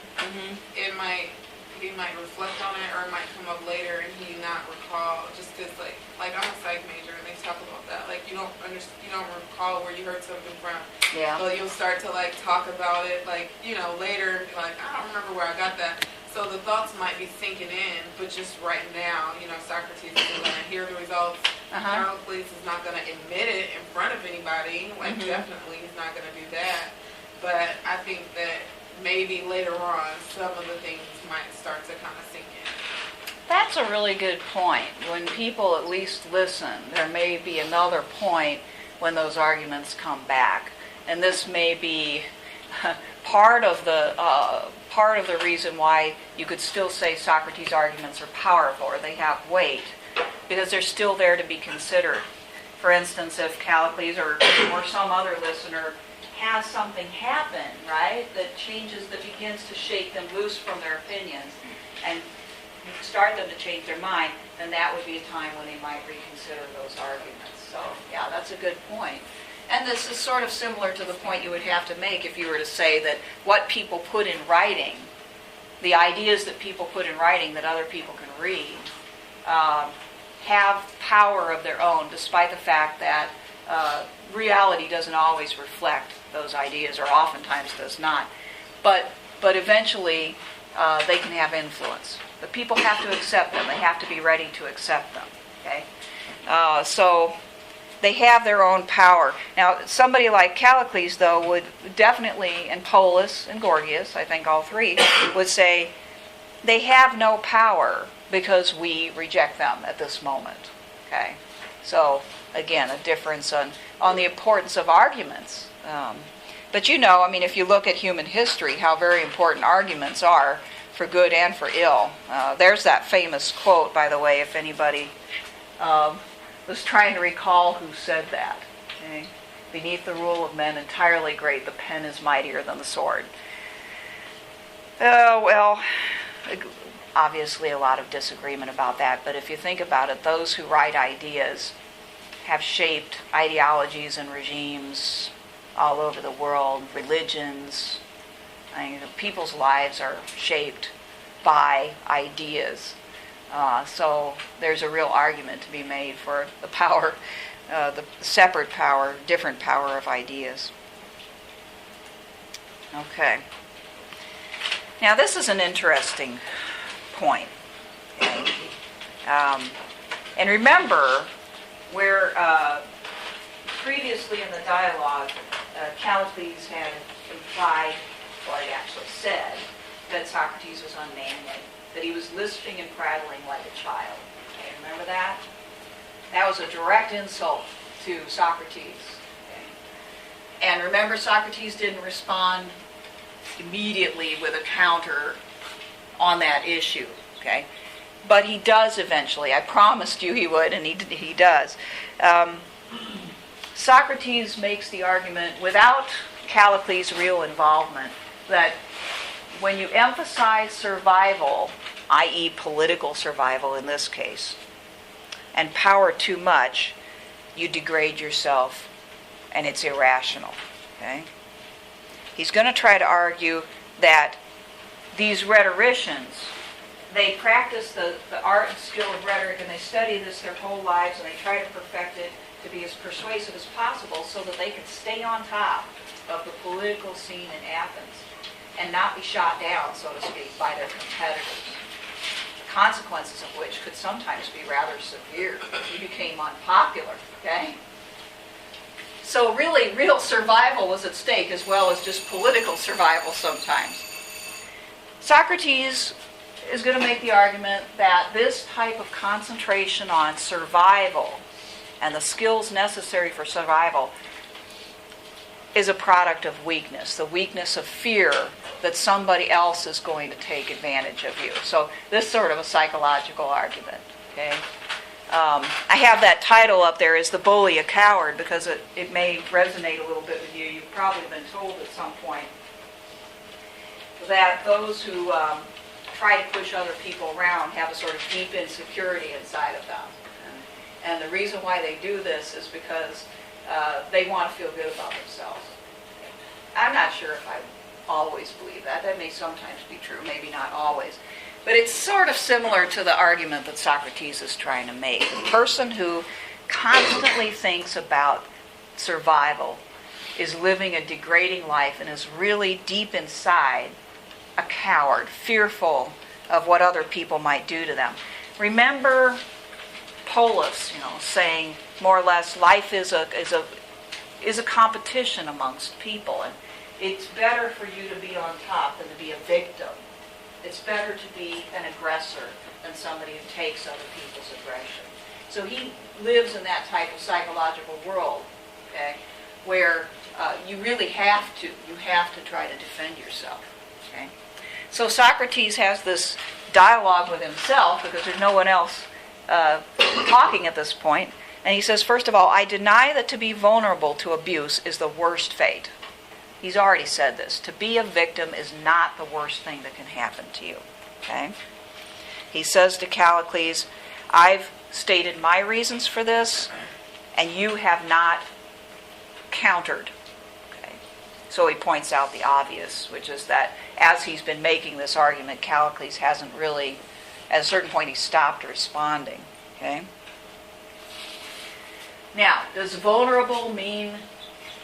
he might reflect on it, or it might come up later and he not recall, just because, I'm a psych major, and they talk about that. You don't recall where you heard something from. Yeah. So you'll start to, talk about it, later, and be like, I don't remember where I got that. So the thoughts might be sinking in, but just right now, Socrates is going to hear the results. Callicles is not going to admit it in front of anybody. Definitely he's not going to do that. But I think that maybe later on, some of the things might start to kind of sink in. That's a really good point. When people at least listen, there may be another point when those arguments come back. And this may be part of the reason why you could still say Socrates' arguments are powerful or they have weight, because they're still there to be considered. For instance, if Callicles or some other listener has something happen, right, that begins to shake them loose from their opinions and start them to change their mind, then that would be a time when they might reconsider those arguments. So, yeah, that's a good point. And this is sort of similar to the point you would have to make if you were to say that what people put in writing, the ideas that people put in writing that other people can read, have power of their own, despite the fact that reality doesn't always reflect those ideas, or oftentimes does not. But eventually, they can have influence. But people have to accept them. They have to be ready to accept them. Okay, so they have their own power. Now, somebody like Callicles, though, would definitely, and Polus and Gorgias, I think all three, would say they have no power because we reject them at this moment. Okay, so again, a difference on the importance of arguments. But if you look at human history, how very important arguments are for good and for ill. There's that famous quote, by the way, if anybody was trying to recall who said that. Okay? Beneath the rule of men entirely great, the pen is mightier than the sword. Well, obviously a lot of disagreement about that, but if you think about it, those who write ideas have shaped ideologies and regimes all over the world, religions. I mean, people's lives are shaped by ideas. So there's a real argument to be made for the power, the separate power, different power of ideas. Okay. Now this is an interesting point. Okay? And remember where previously in the dialogue, Callicles had implied, or he actually said, that Socrates was unmanly, that he was lisping and prattling like a child. Okay, remember that? That was a direct insult to Socrates. Okay? And remember, Socrates didn't respond immediately with a counter on that issue. Okay? But he does eventually. I promised you he would, and he does. Socrates makes the argument, without Callicles' real involvement, that when you emphasize survival, i.e. political survival in this case, and power too much, you degrade yourself, and it's irrational. Okay? He's going to try to argue that these rhetoricians, they practice the art and skill of rhetoric, and they study this their whole lives, and they try to perfect it to be as persuasive as possible so that they can stay on top of the political scene in Athens and not be shot down, so to speak, by their competitors. The consequences of which could sometimes be rather severe if you became unpopular, okay? So really, real survival was at stake as well as just political survival sometimes. Socrates is going to make the argument that this type of concentration on survival and the skills necessary for survival is a product of weakness, the weakness of fear that somebody else is going to take advantage of you. So this sort of a psychological argument. Okay, I have that title up there, Is the Bully a Coward? Because it may resonate a little bit with you. You've probably been told at some point that those who try to push other people around have a sort of deep insecurity inside of them. And the reason why they do this is because they want to feel good about themselves. I'm not sure if I always believe that. That may sometimes be true, maybe not always. But it's sort of similar to the argument that Socrates is trying to make. The person who constantly thinks about survival is living a degrading life and is really deep inside a coward, fearful of what other people might do to them. Remember Polus, saying more or less, life is a competition amongst people, and it's better for you to be on top than to be a victim. It's better to be an aggressor than somebody who takes other people's aggression. So he lives in that type of psychological world, okay, where you really have to try to defend yourself. Okay, so Socrates has this dialogue with himself because there's no one else talking at this point. And he says, first of all, I deny that to be vulnerable to abuse is the worst fate. He's already said this. To be a victim is not the worst thing that can happen to you. Okay? He says to Callicles, I've stated my reasons for this, and you have not countered. Okay? So he points out the obvious, which is that as he's been making this argument, Callicles hasn't really, at a certain point, he stopped responding. Okay? Now, does vulnerable mean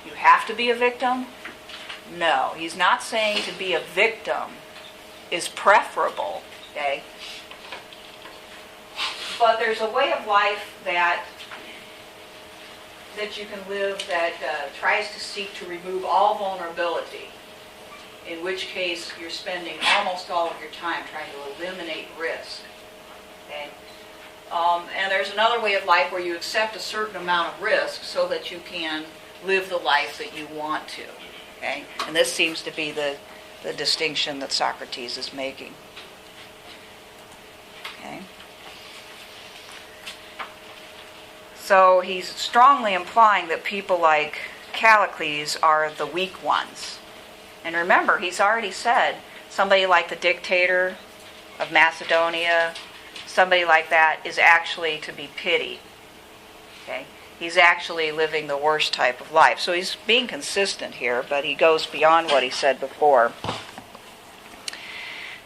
you have to be a victim? No. He's not saying to be a victim is preferable. Okay? But there's a way of life that you can live that tries to seek to remove all vulnerability, in which case you're spending almost all of your time trying to eliminate risk. Okay? And there's another way of life where you accept a certain amount of risk so that you can live the life that you want to. Okay? And this seems to be the distinction that Socrates is making. Okay? So he's strongly implying that people like Callicles are the weak ones. And remember, he's already said somebody like the dictator of Macedonia, somebody like that is actually to be pitied. Okay? He's actually living the worst type of life. So he's being consistent here, but he goes beyond what he said before.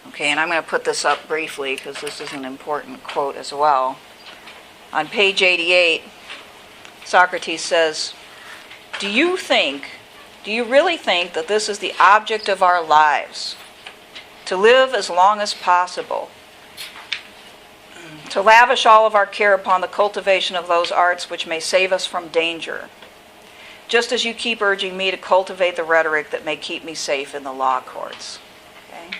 Okay, and I'm going to put this up briefly because this is an important quote as well. On page 88, Socrates says, Do you really think that this is the object of our lives? To live as long as possible, to lavish all of our care upon the cultivation of those arts which may save us from danger, just as you keep urging me to cultivate the rhetoric that may keep me safe in the law courts. Okay?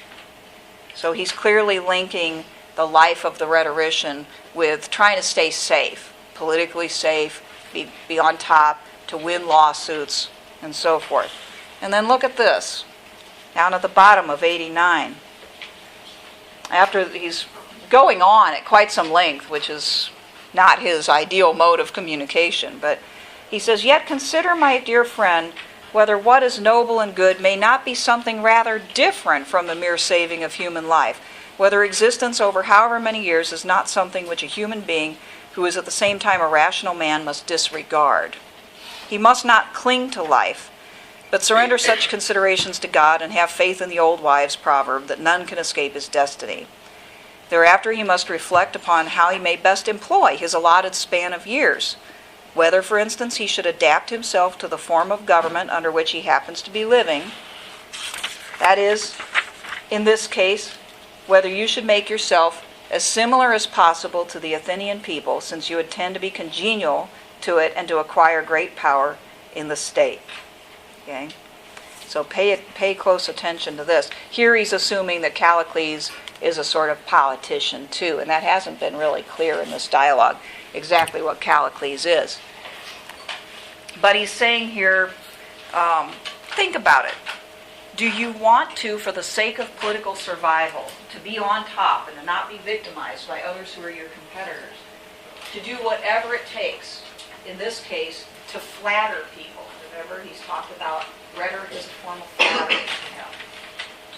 So he's clearly linking the life of the rhetorician with trying to stay safe, politically safe, be on top, to win lawsuits, and so forth. And then look at this, down at the bottom of 89. After he's going on at quite some length, which is not his ideal mode of communication, but he says, Yet consider, my dear friend, whether what is noble and good may not be something rather different from the mere saving of human life, whether existence over however many years is not something which a human being, who is at the same time a rational man, must disregard. He must not cling to life, but surrender such considerations to God and have faith in the old wives' proverb that none can escape his destiny. Thereafter he must reflect upon how he may best employ his allotted span of years, whether, for instance, he should adapt himself to the form of government under which he happens to be living. That is, in this case, whether you should make yourself as similar as possible to the Athenian people, since you intend to be congenial to it and to acquire great power in the state. Okay? So pay close attention to this. Here he's assuming that Callicles is a sort of politician too, and that hasn't been really clear in this dialogue exactly what Callicles is. But he's saying here, think about it. Do you want to, for the sake of political survival, to be on top and to not be victimized by others who are your competitors, to do whatever it takes, in this case, to flatter people? Remember, he's talked about rhetoric as a form of flattery.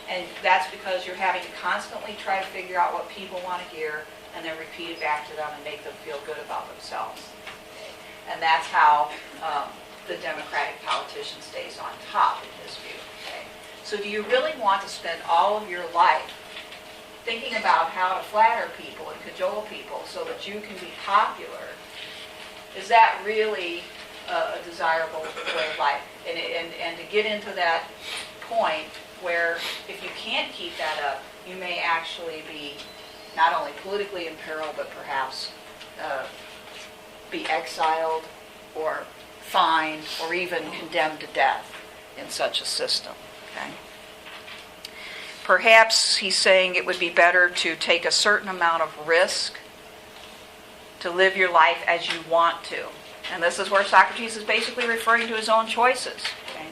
And that's because you're having to constantly try to figure out what people want to hear and then repeat it back to them and make them feel good about themselves. Okay? And that's how the democratic politician stays on top in his view. Okay? So do you really want to spend all of your life thinking about how to flatter people and cajole people so that you can be popular? Is that really a desirable way of life? And to get into that point where if you can't keep that up, you may actually be not only politically in peril, but perhaps be exiled or fined or even condemned to death in such a system. Okay? Perhaps he's saying it would be better to take a certain amount of risk to live your life as you want to. And this is where Socrates is basically referring to his own choices. Okay?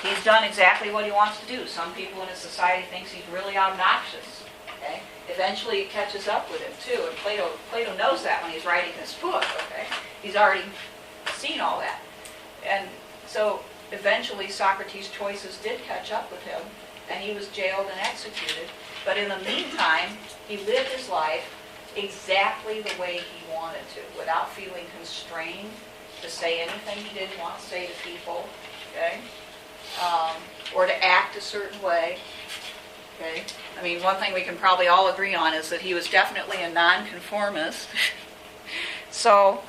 He's done exactly what he wants to do. Some people in his society thinks he's really obnoxious. Okay? Eventually it catches up with him too. And Plato knows that when he's writing this book. Okay? He's already seen all that. And so eventually Socrates' choices did catch up with him, and he was jailed and executed. But in the meantime, he lived his life exactly the way he wanted to, without feeling constrained to say anything he didn't want to say to people, okay? Or to act a certain way, okay? I mean, one thing we can probably all agree on is that he was definitely a nonconformist. So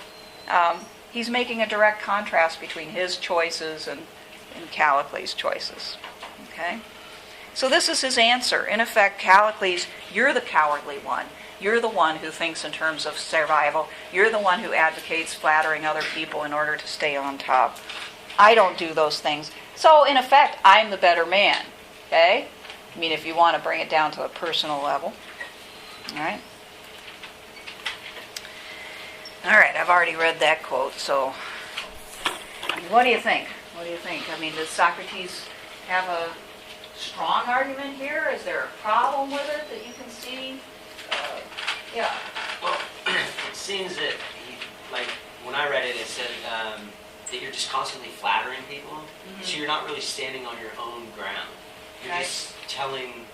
he's making a direct contrast between his choices and Callicles' choices, okay? So this is his answer. In effect, Callicles, you're the cowardly one. You're the one who thinks in terms of survival. You're the one who advocates flattering other people in order to stay on top. I don't do those things. So, in effect, I'm the better man. Okay? I mean, if you want to bring it down to a personal level. All right? All right, I've already read that quote, so what do you think? What do you think? I mean, does Socrates have a strong argument here? Is there a problem with it that you can see? Yeah. Well, it seems that, like, when I read it, it said that you're just constantly flattering people. So you're not really standing on your own ground. You're Right. just telling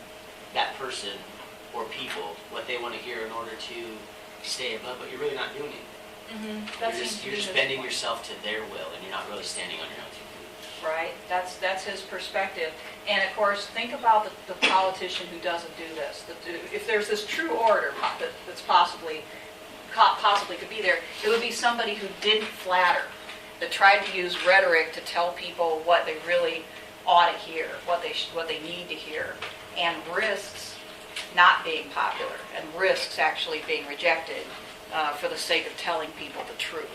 that person or people what they want to hear in order to stay above, but you're really not doing it. You're just bending yourself to their will, and you're not really standing on your own 2 feet. Right, that's his perspective. And of course, think about the politician who doesn't do this. If there's this true orator that's possibly could be there, it would be somebody who didn't flatter, that tried to use rhetoric to tell people what they really ought to hear, what they need to hear, and risks not being popular, and risks actually being rejected for the sake of telling people the truth.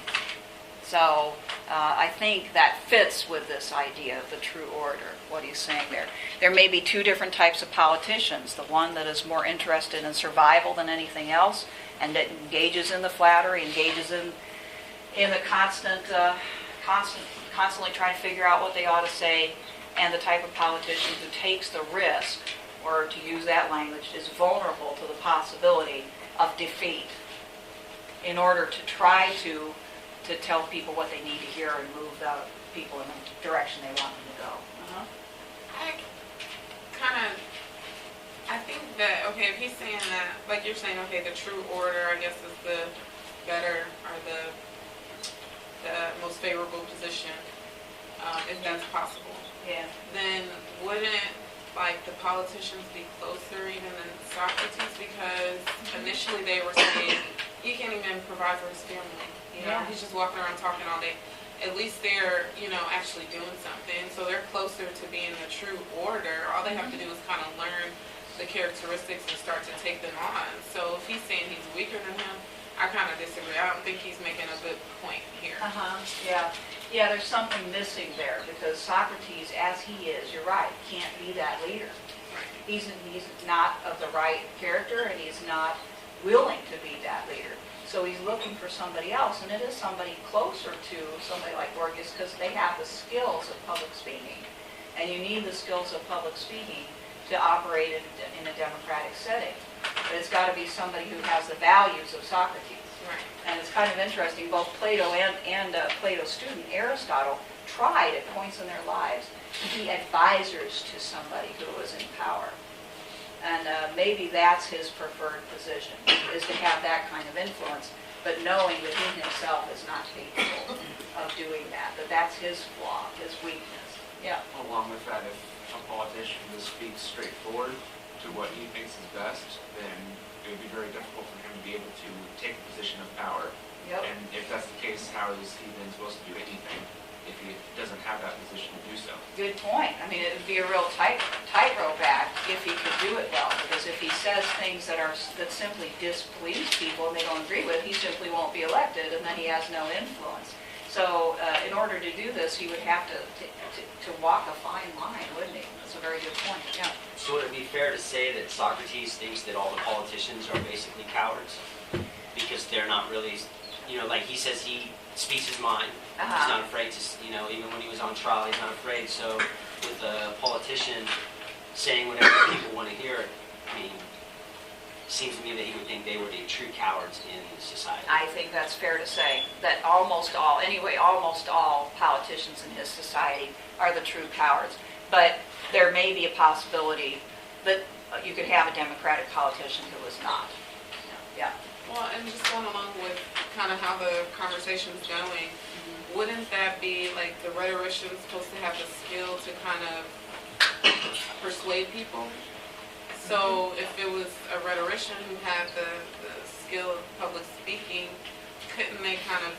So I think that fits with this idea of the true orator, what he's saying there. There may be 2 different types of politicians, the one that is more interested in survival than anything else, and that engages in the flattery, engages in the constantly trying to figure out what they ought to say, and the type of politician who takes the risk, or to use that language, is vulnerable to the possibility of defeat in order to try to tell people what they need to hear and move the people in the direction they want them to go. I think that, okay, if he's saying that, like you're saying, okay, the true orator, I guess, is the better, or the most favorable position, if that's possible. Yeah. Then wouldn't, like, the politicians be closer even than Socrates? Because initially they were saying, he can't even provide for his family. You know, Yeah. he's just walking around talking all day. At least they're, actually doing something. So they're closer to being the true orator. All they have to do is kind of learn the characteristics and start to take them on. So if he's saying he's weaker than him, I kind of disagree. I don't think he's making a good point here. Yeah, there's something missing there, because Socrates, as he is, you're right, can't be that leader. He's not of the right character, and he's not willing to be that leader. So he's looking for somebody else, and it is somebody closer to somebody like Gorgias, because they have the skills of public speaking. And you need the skills of public speaking to operate in a democratic setting. But it's got to be somebody who has the values of Socrates. Right. And it's kind of interesting, both Plato and Plato's student, Aristotle, tried at points in their lives to be advisors to somebody who was in power. And maybe that's his preferred position, is to have that kind of influence, but knowing that he himself is not capable of doing that, that that's his flaw, his weakness. Yeah. Along with that, if a politician just speaks straightforward to what he thinks is best, then it would be very difficult for him to be able to take a position of power. Yep. And if that's the case, how is he then supposed to do anything if he doesn't have that position to do so? Good point. I mean, it would be a real tightrope act if he could do it well, because if he says things that simply displease people and they don't agree with, he simply won't be elected, and then he has no influence. So in order to do this, he would have to walk a fine line, wouldn't he? That's a very good point. Yeah. So would it be fair to say that Socrates thinks that all the politicians are basically cowards? Because they're not really, like he says he speaks his mind. He's not afraid to, even when he was on trial, he's not afraid. So with a politician saying whatever people want to hear, I mean, it seems to me that he would think they were the true cowards in society. I think that's fair to say, that almost all politicians in his society are the true cowards. But there may be a possibility that you could have a Democratic politician who was not. Yeah. Well, and just going along with kind of how the conversation's going, wouldn't that be like the rhetorician's supposed to have the skill to kind of persuade people? So if it was a rhetorician who had the skill of public speaking, couldn't they kind of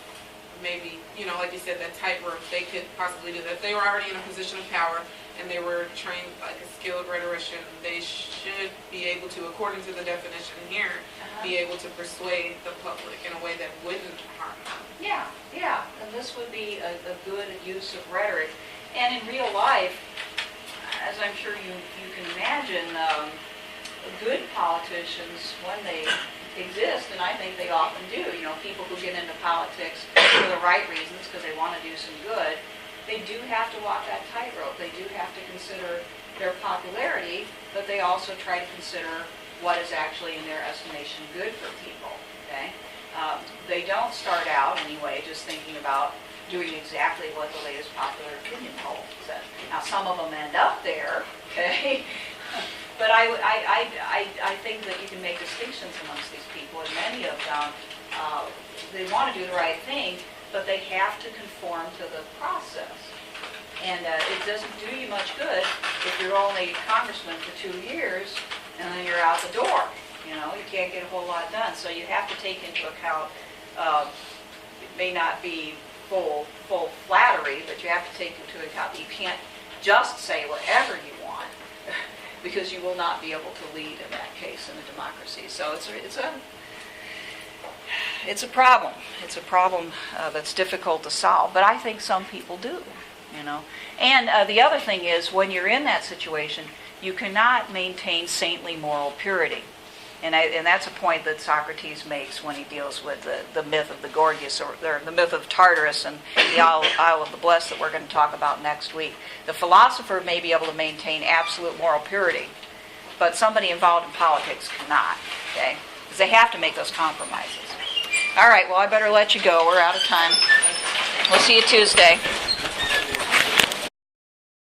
maybe, like you said, that tightrope, they could possibly do that. If they were already in a position of power and they were trained like a skilled rhetorician, they should be able to, according to the definition here, be able to persuade the public in a way that wouldn't harm them. Yeah. And this would be a good use of rhetoric. And in real life, as I'm sure you can imagine, good politicians, when they exist, and I think they often do, people who get into politics for the right reasons because they want to do some good, they do have to walk that tightrope. They do have to consider their popularity, but they also try to consider what is actually, in their estimation, good for people. Okay? They don't start out, anyway, just thinking about doing exactly what the latest popular opinion poll said. Now, some of them end up there, okay? But I think that you can make distinctions amongst these people, and many of them, they want to do the right thing, but they have to conform to the process. And it doesn't do you much good if you're only congressman for 2 years and then you're out the door. You know, you can't get a whole lot done. So you have to take into account, it may not be full flattery, but you have to take into account that you can't just say whatever you want because you will not be able to lead in that case in a democracy. So it's a problem. It's a problem that's difficult to solve, but I think some people do. You know, and the other thing is, when you're in that situation, you cannot maintain saintly moral purity, and that's a point that Socrates makes when he deals with the myth of the Gorgias, or the myth of Tartarus and the Isle of the Blessed that we're going to talk about next week. The philosopher may be able to maintain absolute moral purity, but somebody involved in politics cannot. Okay, because they have to make those compromises. All right, well, I better let you go. We're out of time. We'll see you Tuesday.